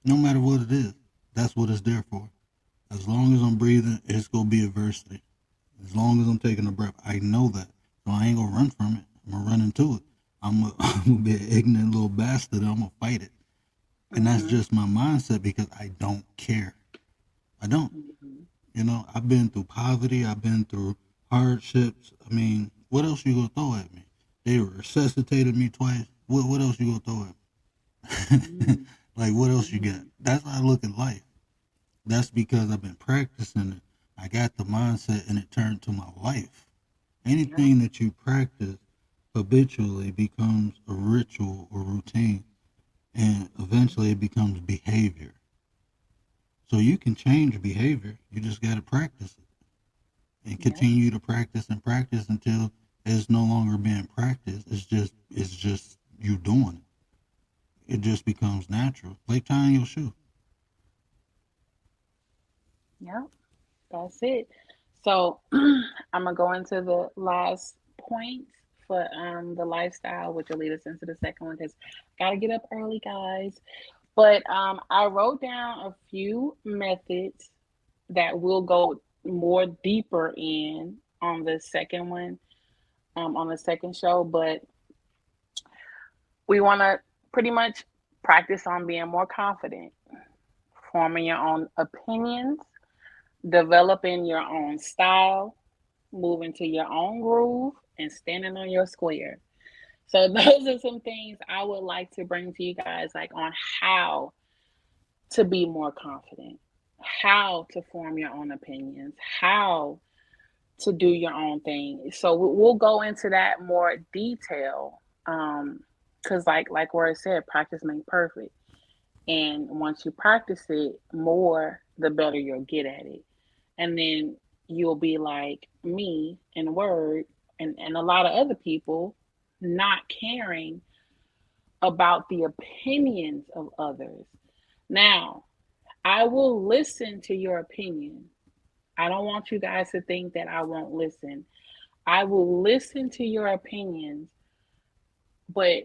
No matter what it is, that's what it's there for. As long as I'm breathing, it's going to be adversity. As long as I'm taking a breath, I know that. So I ain't going to run from it. I'm going to run into it. I'm going to be an ignorant little bastard. I'm going to fight it. And that's just my mindset because I don't care. I don't. I've been through poverty. I've been through hardships. I mean, what else you gonna throw at me? They resuscitated me twice. What else you gonna throw at me? Like, what else you got? That's how I look at life. That's because I've been practicing it. I got the mindset and it turned to my life. Anything that you practice habitually becomes a ritual or routine, and eventually it becomes behavior. So you can change behavior. You just got to practice it and continue to practice and practice until it's no longer being practiced. It's just you doing it. It just becomes natural, like tying your shoe. Yep, that's it. So I'm gonna go into the last point for the lifestyle, which will lead us into the second one because gotta get up early, guys. But I wrote down a few methods that will go more deeper in on the second one, on the second show. But we want to pretty much practice on being more confident, forming your own opinions, developing your own style, moving to your own groove, and standing on your square. So those are some things I would like to bring to you guys, like on how to be more confident, how to form your own opinions, how to do your own thing. So we'll go into that more detail. Because like where it said, practice makes perfect. And once you practice it more, the better you'll get at it. And then you'll be like me in Word and a lot of other people not caring about the opinions of others. Now, I will listen to your opinion. I don't want you guys to think that I won't listen. I will listen to your opinions, but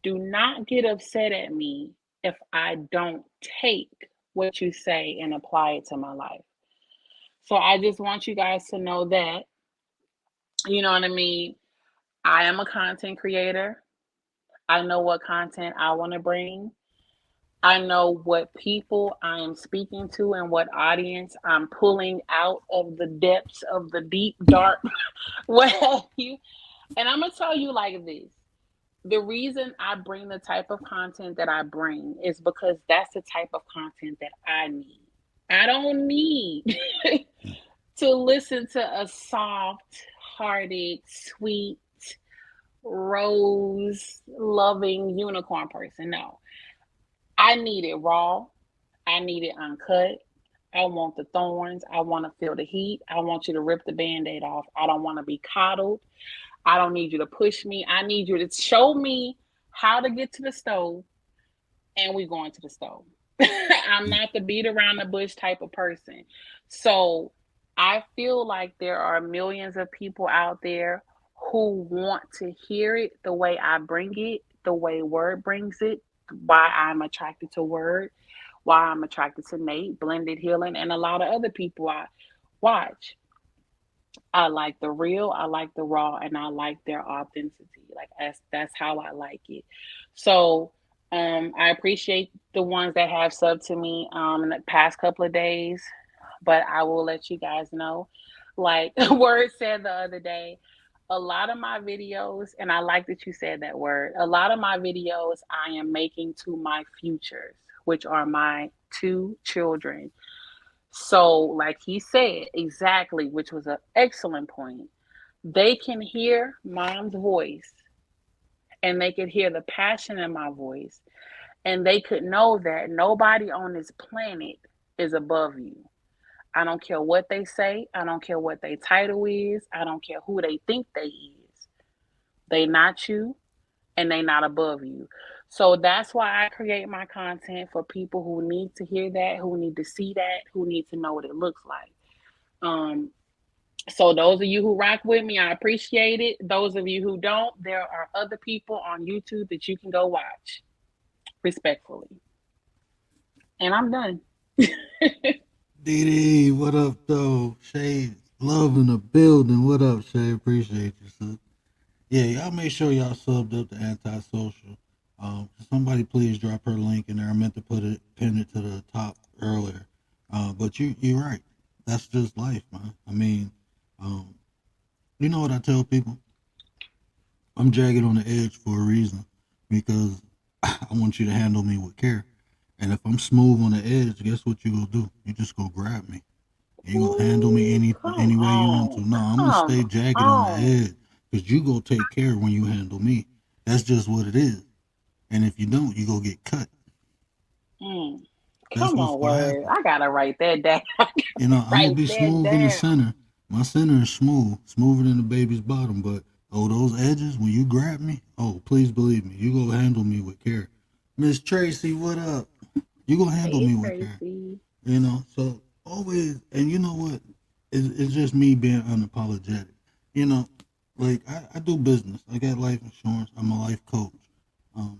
do not get upset at me if I don't take what you say and apply it to my life. So I just want you guys to know that, you know what I mean? I am a content creator. I know what content I want to bring. I know what people I am speaking to and what audience I'm pulling out of the depths of the deep, dark, what have you. And I'm going to tell you like this. The reason I bring the type of content that I bring is because that's the type of content that I need. I don't need to listen to a soft hearted, sweet, rose loving unicorn person. No, I need it raw. I need it uncut. I want the thorns. I want to feel the heat. I want you to rip the band aid off. I don't want to be coddled. I don't need you to push me. I need you to show me how to get to the stove, and we're going to the stove. I'm not the beat around the bush type of person. So I feel like there are millions of people out there who want to hear it the way I bring it, the way Word brings it, why I'm attracted to Word, why I'm attracted to Nate, Blended Healing, and a lot of other people I watch. I like the real, I like the raw, and I like their authenticity. Like that's how I like it. So I appreciate the ones that have subbed to me in the past couple of days, but I will let you guys know. Like Word said the other day, a lot of my videos, and I like that you said that word, a lot of my videos I am making to my futures, which are my two children. So, like he said, exactly, which was an excellent point. They can hear mom's voice and they could hear the passion in my voice, and they could know that nobody on this planet is above you. I don't care what they say. I don't care what their title is. I don't care who they think they is. They not you and they not above you. So that's why I create my content for people who need to hear that, who need to see that, who need to know what it looks like. Um, so those of you who rock with me, I appreciate it. Those of you who don't, there are other people on YouTube that you can go watch respectfully. And I'm done. Dee, what up, though? Shay, love in the building. What up, Shay? Appreciate you, sis. Yeah, y'all make sure y'all subbed up to Antisocial. Somebody please drop her link in there. I meant to pin it to the top earlier. But you're right. That's just life, man. I mean, um, You know what I tell people? I'm jagged on the edge for a reason because I want you to handle me with care. And if I'm smooth on the edge, guess what you gonna do? You just go grab me. You gonna handle me Ooh, come any way you want to. on. No, I'm gonna Come stay jagged on the on. edge because you go take care when you handle me. That's just what it is. And if you don't, you go get cut. Mm. That's Come what's on, gonna word. happen. I gotta write that down. I You gotta know, I'm gonna write be that smooth in the down. center. My center is smooth, smoother than the baby's bottom. But oh, those edges when you grab me, oh, please believe me, you go handle me with care. Miss Tracy, what up? You gonna handle Hey, me with care. Tracy. You know, so always, and you know what? It's just me being unapologetic. You know, like I do business. I got life insurance. I'm a life coach.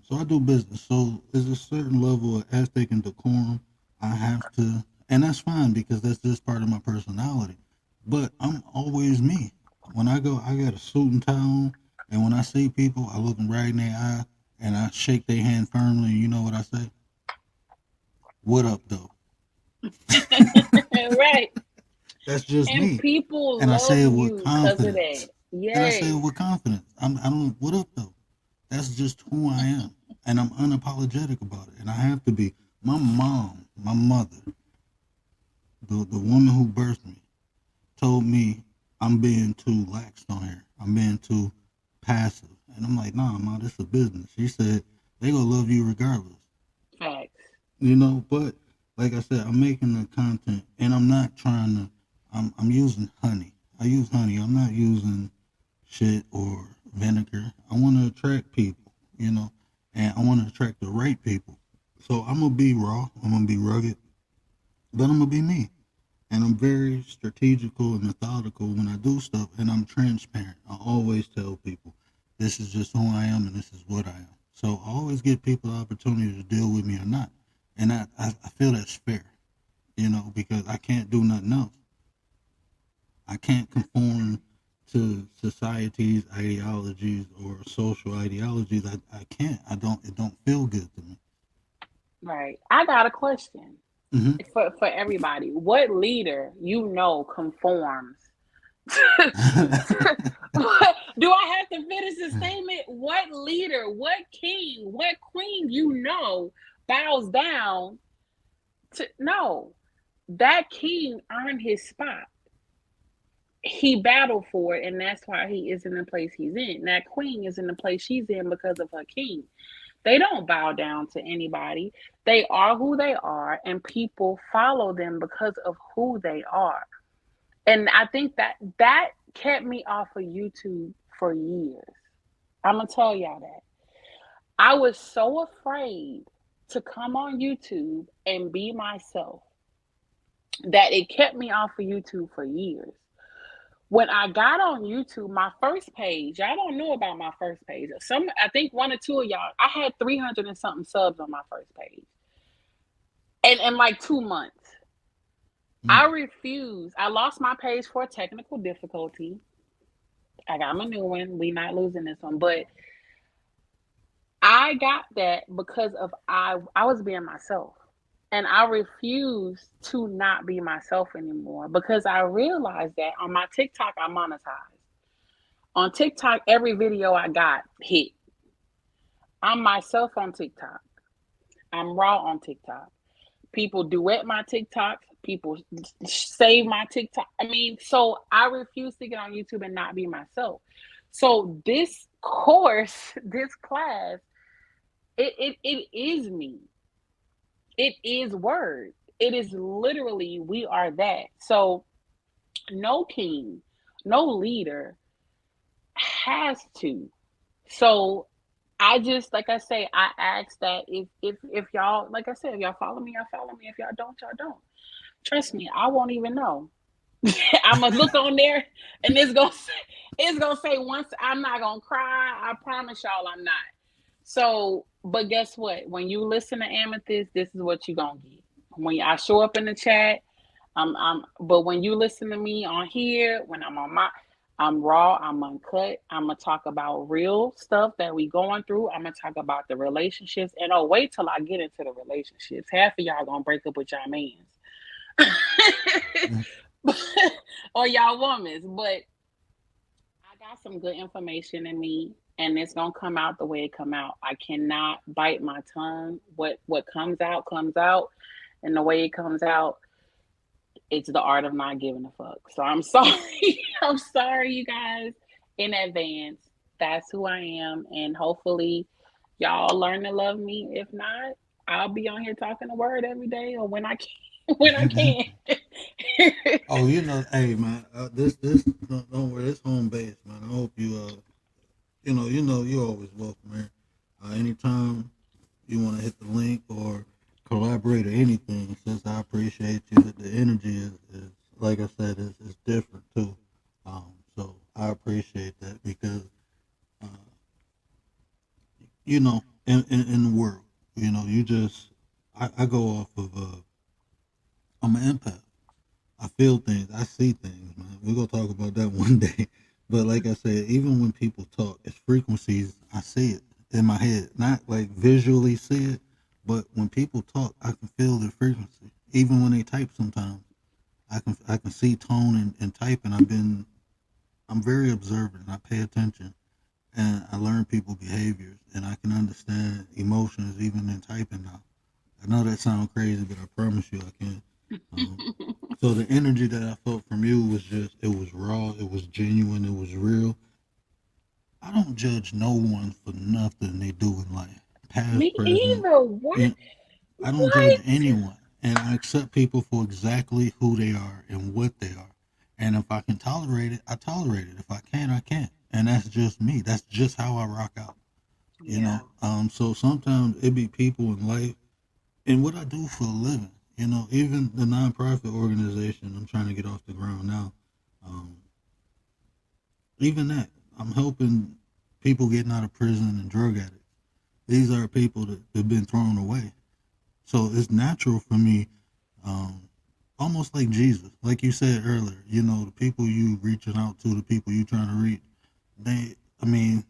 So I do business. So there's a certain level of ethic and decorum I have to, and that's fine because that's just part of my personality. But I'm always me. When I go, I got a suit and tie on, and when I see people, I look them right in their eye and I shake their hand firmly. And you know what I say? What up, though? Right. That's just And me. people And I say love it with you because of that. confidence. And I say Yes. it with confidence. I don't, what up though? That's just who I am. And I'm unapologetic about it. And I have to be. My mom, my mother, the woman who birthed me, told me I'm being too lax on here. I'm being too passive. And I'm like, nah, ma, this is a business. She said, they gonna love you regardless. Facts. You know, but like I said, I'm making the content and I'm not trying to I'm using honey. I use honey. I'm not using shit or vinegar. I want to attract people, you know, and I want to attract the right people. So I'm gonna be raw. I'm gonna be rugged, but I'm gonna be me. And I'm very strategical and methodical when I do stuff, and I'm transparent. I always tell people, this is just who I am and this is what I am. So I always give people the opportunity to deal with me or not. And I feel that's fair, you know, because I can't do nothing else. I can't conform to society's ideologies or social ideologies. I can't. I don't. It don't feel good to me. Right. I got a question Hmm. for everybody. What leader you know conforms? Do I have to finish the statement? What leader, what king, what queen you know bows down to? No, that king earned his spot. He battled for it, and that's why he is in the place he's in. That queen is in the place she's in because of her king. They don't bow down to anybody. They are who they are, and people follow them because of who they are. And I think that kept me off of YouTube for years. I'm gonna tell y'all that. I was so afraid to come on YouTube and be myself that it kept me off of YouTube for years. When I got on YouTube, my first page, y'all don't know about my first page. I think one or two of y'all, I had 300 and something subs on my first page. And in like 2 months, I refused. I lost my page for a technical difficulty. I got my new one. We not losing this one. But I got that because of I was being myself. And I refused to not be myself anymore because I realized that on my TikTok I monetized. On TikTok, every video I got hit. I'm myself on TikTok. I'm raw on TikTok. People duet my TikToks. People save my TikTok. I mean, so I refuse to get on YouTube and not be myself. So this course, this class, it is me. It is word. It is literally we are that. So no king, no leader has to. So I just like I say, I ask that if y'all like I said, if y'all follow me, y'all follow me. If y'all don't, y'all don't. Trust me, I won't even know. I'm gonna look on there and it's gonna say once I'm not gonna cry. I promise y'all I'm not. So, but guess what? When you listen to Amethyst, this is what you're gonna get. When I show up in the chat, but when you listen to me on here, when I'm raw, I'm uncut. I'm gonna talk about real stuff that we going through. I'm gonna talk about the relationships, and oh, wait till I get into the relationships. Half of y'all gonna break up with y'all mans, or y'all women's. But got some good information in me, and it's gonna come out the way it come out. I cannot bite my tongue. What comes out, and the way it comes out, it's the art of not giving a fuck. So I'm sorry. I'm sorry, you guys, in advance. That's who I am, and hopefully, y'all learn to love me. If not, I'll be on here talking the word every day, or when I can. When I can. Oh, hey man, this don't worry, it's home base, man. I hope you you're always welcome here. Anytime you want to hit the link or collaborate or anything, since I appreciate you, that the energy is like I said, is different too. So I appreciate that because uh, in the world, you just I go off of I'm an empath. I feel things. I see things, man. We're gonna talk about that one day. But like I said, even when people talk, it's frequencies. I see it in my head, not like visually see it, but when people talk, I can feel their frequency. Even when they type, sometimes I can see tone and type, and I'm very observant. I pay attention, and I learn people behaviors, and I can understand emotions even in typing now. I know that sounds crazy, but I promise you I can. Um, so the energy that I felt from you was just, it was raw, it was genuine, it was real. I don't judge no one for nothing they do in life, Me past, present. either. What? And I don't What? judge anyone, and I accept people for exactly who they are and what they are. And if I can tolerate it, I tolerate it. If I can't, I can't. And that's just me. That's just how I rock out. Yeah. So sometimes it be people in life and what I do for a living. Even the nonprofit organization I'm trying to get off the ground now. Um, Even that, I'm helping people getting out of prison and drug addicts. These are people that have been thrown away. So it's natural for me, um, almost like Jesus, like you said earlier. The people you reaching out to, the people you trying to reach. They, I mean,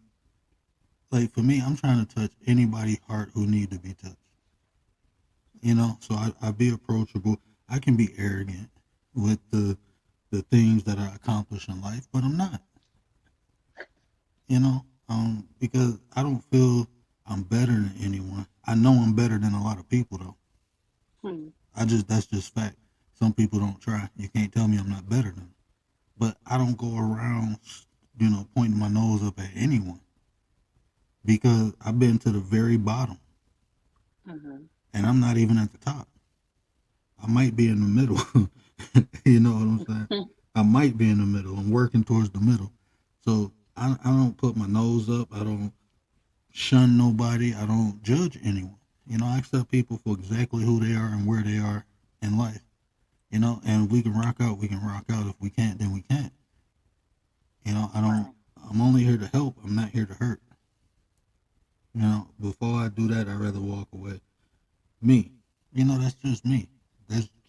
like for me, I'm trying to touch anybody's heart who need to be touched. So I be approachable. I can be arrogant with the things that I accomplish in life, but I'm not. Because I don't feel I'm better than anyone. I know I'm better than a lot of people though. Hmm. That's just fact. Some people don't try. You can't tell me I'm not better than them. But I don't go around, pointing my nose up at anyone because I've been to the very bottom Hmm. and I'm not even at the top. I might be in the middle. You know what I'm saying? I might be in the middle. I'm working towards the middle. So I don't put my nose up. I don't shun nobody. I don't judge anyone. I accept people for exactly who they are and where they are in life. And if we can rock out, we can rock out. If we can't, then we can't. I don't, Right. I'm only here to help. I'm not here to hurt. Before I do that, I'd rather walk away. Me. That's just me.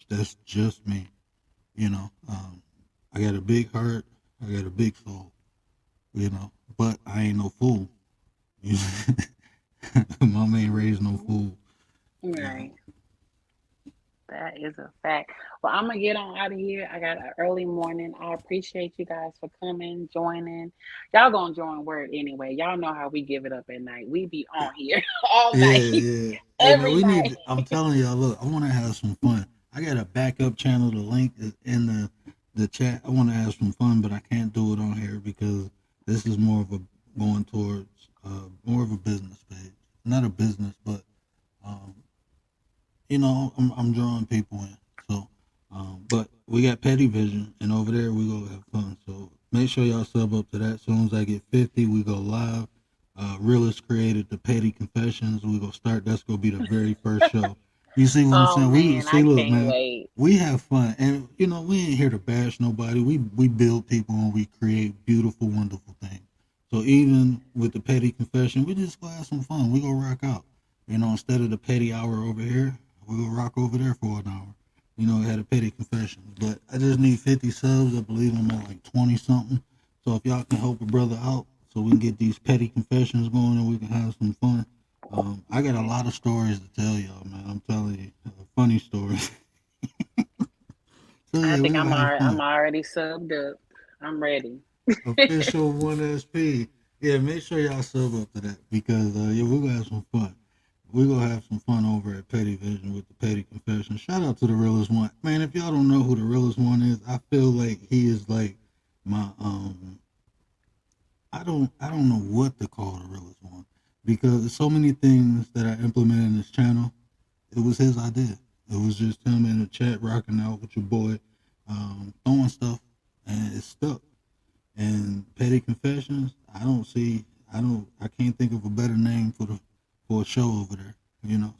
That's just me. I got a big heart. I got a big soul. But I ain't no fool. Mama ain't raised no fool. You know. Right. That is a fact. Well, I'm gonna get on out of here. I got an early morning. I appreciate you guys for coming, joining. Y'all gonna join Word anyway. Y'all know how we give it up at night. We be on here all Yeah, night, yeah. Hey man, every we night. need. I'm telling y'all, look, I want to have some fun. I got a backup channel. The link is in the chat. I want to have some fun, but I can't do it on here because this is more of a going towards more of a business page. Not a business, but um, I'm drawing people in. So, but we got Petty Vision, and over there we go have fun. So make sure y'all sub up to that. As soon as I get 50, we go live. Realist created the Petty Confessions. We gonna start. That's gonna be the very first show. You see what I'm Oh saying? We man, see, I look, can't man. wait. We have fun, and we ain't here to bash nobody. We build people and we create beautiful, wonderful things. So even with the Petty Confession, we just gonna have some fun. We gonna rock out. Instead of the petty hour over here, we gonna rock over there for an hour. Had a petty confession. But I just need 50 subs. I believe I'm at like 20 something. So if y'all can help a brother out so we can get these petty confessions going and we can have some fun. I got a lot of stories to tell y'all, man. I'm telling you, funny stories. So I yeah, we think gonna have I'm fun. already subbed up. I'm ready. Official 1SP. Yeah, make sure y'all sub up to that because yeah, we're gonna have some fun. We're gonna have some fun over at Petty Vision with the Petty Confession. Shout out to the realest one. Man, if y'all don't know who the realest one is, I feel like he is like my I don't know what to call the realest one because there's so many things that I implemented in this channel. It was his idea. It was just him in the chat rocking out with your boy, throwing stuff, and it stuck. And Petty Confessions, I can't think of a better name for a show over there.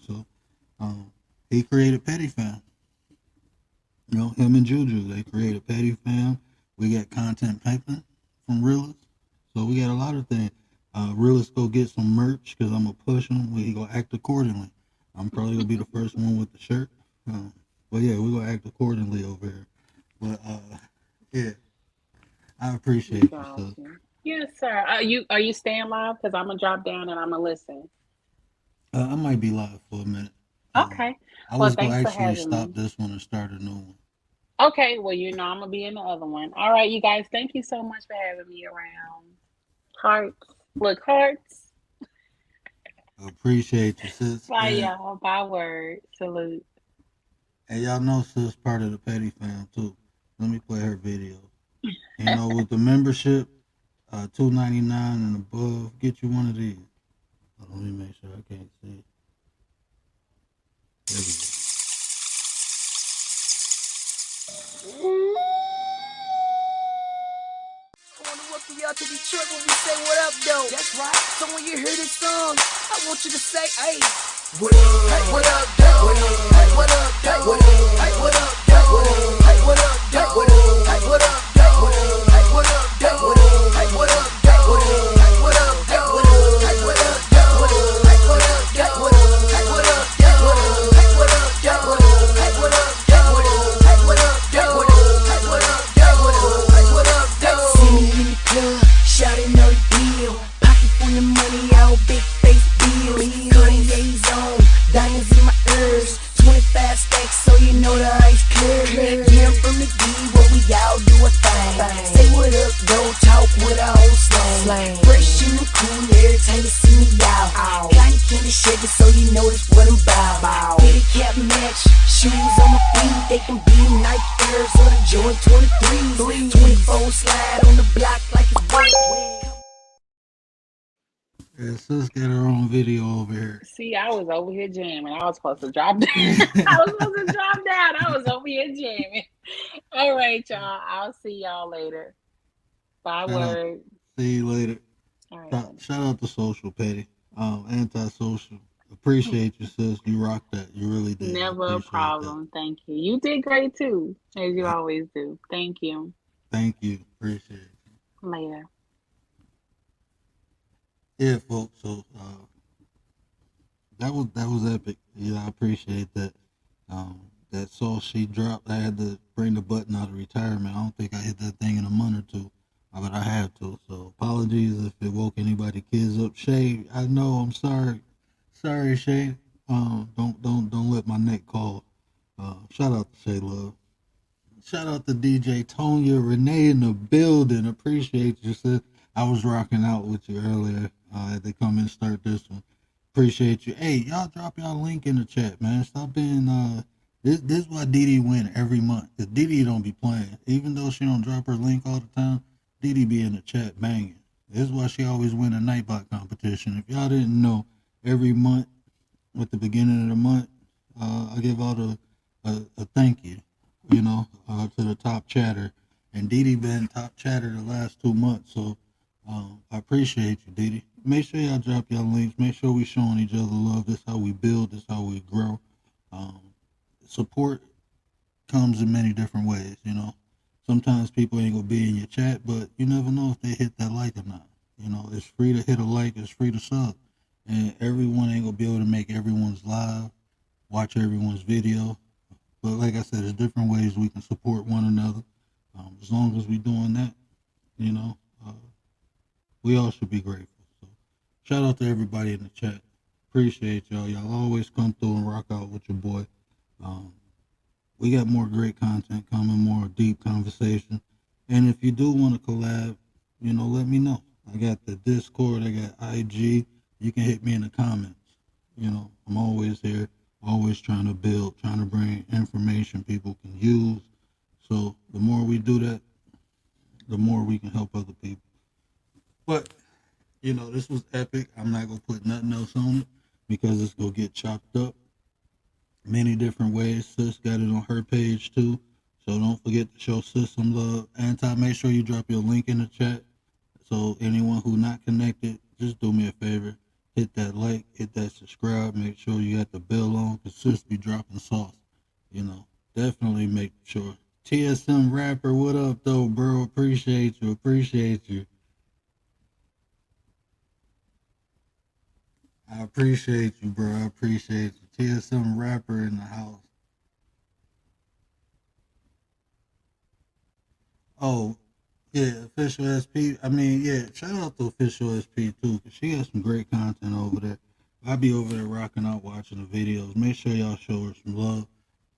So he created Petty Fam. Him and Juju, they created Petty Fam. We got content piping from Realist. So we got a lot of things. Realist go get some merch because I'm gonna push him. We gonna act accordingly. I'm probably gonna be the first one with the shirt. But yeah, we gonna act accordingly over here. But yeah, I appreciate you, sis. Gotcha. Yes, sir. Are you staying live? Because I'm gonna drop down and I'm gonna listen. I might be live for a minute. Okay. I Well, was gonna thanks for actually having stop me. this one and start a new one. Okay. Well, I'm gonna be in the other one. All right, you guys. Thank you so much for having me around. Hearts. Look, hearts. Appreciate you, sis. Bye, y'all. Bye, word. Salute. And y'all know sis part of the Petty Fam too. Let me play her video. With the membership, $2.99 and above, get you one of these. Let me make sure I can't see. There we go. I wanna welcome y'all to Detroit when we say what up, though. That's right. So when you hear this song, I want you to say, hey, what up? Hey, what up, though? Hey, what up, though? Hey, what up, though? Hey, what up, though? Hey, what up, though? Hey, what up, though? Hey, what up, though? Hey, what up, though? Hey, what up, though? Hey, what up, though? Hey, what up, though? Hey, what up, though? Hey, what up, though? Hey, what up, though? Hey, what up, though? Hey, what up, though? Hey, what up, though? See me in the club, shouting know the deal. Pocket full of money, all big face bills. Cartier's on, diamonds in my ears. 25 stacks, so you know the ice clear. Yeah, I'm from the D, where we all do a thing. Say what up, don't talk with our own slang. Fresh and cool every time you see me out. Cotton candy shaking, so you know that's what I'm about. Fitted cap match, shoes on my feet. They can be Nike Airs or the Jordan 23s. 24 slide on the block like it's wet. Yeah, sis got her own video over here. See, I was over here jamming. I was supposed to drop down. I was supposed to drop down. I was over here jamming. All right, y'all. I'll see y'all later. Bye, Shout out. word. See you later. All right. Shout out to Social Petty. Antisocial. Appreciate you, sis. You rocked that. You really did. Never a Appreciate problem. Thank you. You did great too, as you always do. Thank you. that. Thank you. Appreciate it. Later. Yeah, folks. So that was epic. Yeah, I appreciate that. That sauce she dropped. I had to bring the button out of retirement. I don't think I hit that thing in a month or two, but I have to. So apologies if it woke anybody kids up. Shay, I know. I'm sorry. Sorry, Shay. Don't let my neck call. Shout out to Shay Love. Shout out to DJ Tonya Renee in the building. Appreciate you, sis. I was rocking out with you earlier. I had to come and start this one. Appreciate you. Hey, y'all drop y'all link in the chat, man. Stop being this is why Didi win every month. Cause Didi don't be playing. Even though she don't drop her link all the time, Didi be in the chat banging. This is why she always win a Nightbot competition. If y'all didn't know, every month at the beginning of the month, I give out a thank you, to the top chatter. And Didi been top chatter the last 2 months, so I appreciate you, Didi. Make sure y'all drop y'all links. Make sure we showing each other love. This how we build. This how we grow. Support comes in many different ways. Sometimes people ain't gonna be in your chat, but you never know if they hit that like or not. It's free to hit a like. It's free to sub, and everyone ain't gonna be able to make everyone's live, watch everyone's video. But like I said, there's different ways we can support one another. As long as we doing that, we all should be grateful. So shout out to everybody in the chat. Appreciate y'all. Y'all always come through and rock out with your boy. We got more great content coming, more deep conversation. And if you do want to collab, you know, let me know. I got the Discord, I got IG. You can hit me in the comments. You know, I'm always here, always trying to build, trying to bring information people can use. So the more we do that, the more we can help other people. But, you know, this was epic. I'm not going to put nothing else on it because it's going to get chopped up many different ways. Sis got it on her page too. So don't forget to show sis some love. Anti, make sure you drop your link in the chat. So anyone who not connected, just do me a favor. Hit that like, hit that subscribe. Make sure you got the bell on because sis be dropping sauce. You know, definitely make sure. TSM Rapper, what up though, bro? Appreciate you. Appreciate you. I appreciate you, bro. I appreciate you. TSM Rapper in the house. Oh, yeah, Official SP. I mean, yeah, shout out to Official SP too, because she has some great content over there. I be over there rocking out, watching the videos. Make sure y'all show her some love.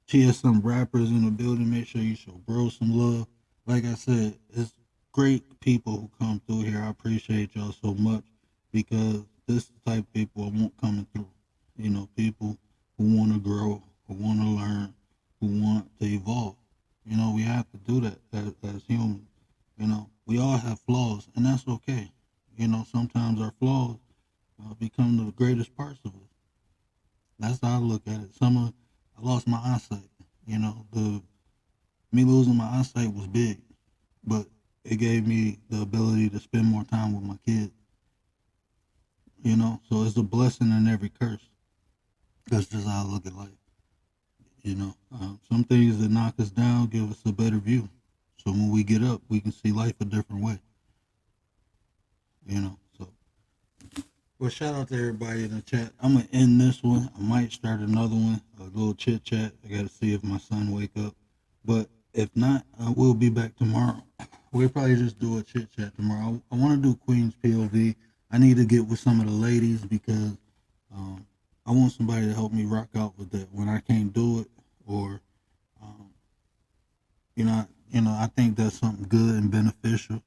TSM Rappers in the building. Make sure you show bro some love. Like I said, it's great people who come through here. I appreciate y'all so much because this is the type of people I want coming through. You know, people who want to grow, who want to learn, who want to evolve. You know, we have to do that as humans. You know, we all have flaws, and that's okay. You know, sometimes our flaws become the greatest parts of us. That's how I look at it. I lost my eyesight. You know, me losing my eyesight was big, but it gave me the ability to spend more time with my kids. You know, so it's a blessing in every curse. That's just how I look at life. You know, some things that knock us down give us a better view. So when we get up, we can see life a different way. You know, so. Well, shout out to everybody in the chat. I'm going to end this one. I might start another one, a little chit chat. I got to see if my son wake up. But if not, I will be back tomorrow. We'll probably just do a chit chat tomorrow. I want to do Queen's POV. I need to get with some of the ladies because I want somebody to help me rock out with that when I can't do it, or I think that's something good and beneficial,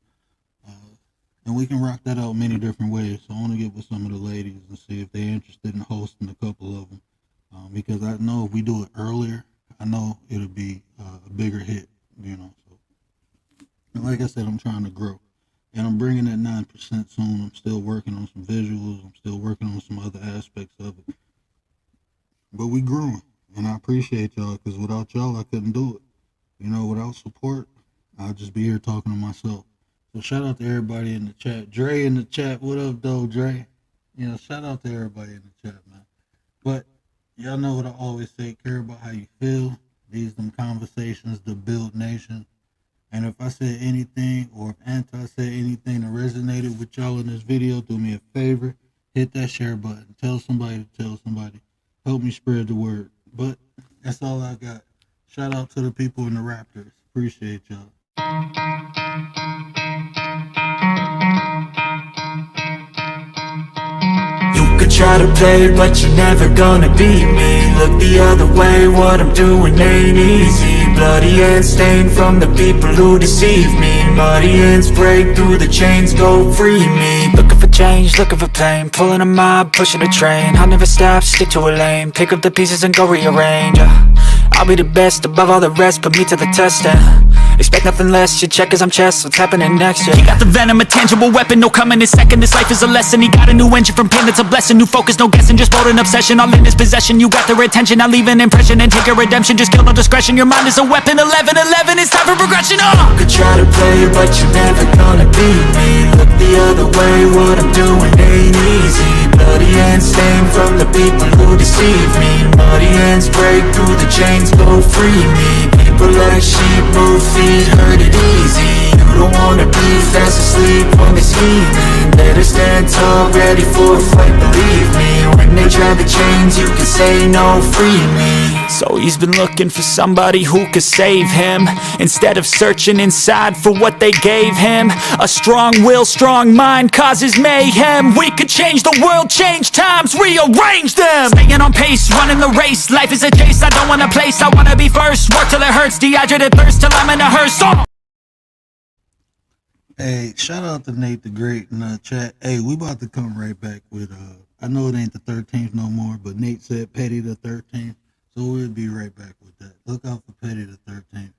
and we can rock that out many different ways. So I want to get with some of the ladies and see if they're interested in hosting a couple of them, because I know if we do it earlier, I know it'll be a bigger hit. You know, so and like I said, I'm trying to grow. And I'm bringing that 9% soon. I'm still working on some visuals. I'm still working on some other aspects of it. But we growing. And I appreciate y'all because without y'all, I couldn't do it. You know, without support, I'll just be here talking to myself. So shout out to everybody in the chat. Dre in the chat. What up, though, Dre? You know, shout out to everybody in the chat, man. But y'all know what I always say. Care about how you feel. These them conversations to build nations. And if I said anything or if Anti said anything that resonated with y'all in this video, do me a favor, hit that share button. Tell somebody to tell somebody. Help me spread the word. But that's all I got. Shout out to the people in the Raptors. Appreciate y'all. You could try to play, but you're never gonna beat me. Look the other way, what I'm doing ain't easy. Bloody hands stained from the people who deceive me. Muddy hands break through the chains, go free me. Looking for change, looking for pain. Pulling a mob, pushing a train. I'll never stop, stick to a lane. Pick up the pieces and go rearrange. I'll be the best above all the rest, put me to the test and expect nothing less, you check as I'm chess, what's happening next, yeah. He got the venom, a tangible weapon, no coming in second. This life is a lesson, he got a new engine from pain, that's a blessing. New focus, no guessing, just bold an obsession. All in his possession, you got their attention. I leave an impression and take your redemption. Just kill no discretion, your mind is a weapon. 11-11, it's time for progression, You could try to play, but you're never gonna beat me. Look the other way, what I'm doing ain't easy. Bloody hands stained from the people who deceive me. Muddy hands break through the chains, go free me. People like sheep move feet, heard it easy. You don't wanna be fast asleep on this evening. Better stand tall, ready for a fight, believe me. When they try the chains, you can say no, free me. So he's been looking for somebody who could save him, instead of searching inside for what they gave him. A strong will, strong mind causes mayhem. We could change the world, change times, rearrange them. Staying on pace, running the race. Life is a chase, I don't want a place, I wanna be first. Work till it hurts, dehydrated thirst till I'm in a hearse. Hey, shout out to Nate the Great in the chat. Hey, we about to come right back with I know it ain't the 13th no more, but Nate said Petty the 13th. So we'll be right back with that. Look out for Petty the 13th.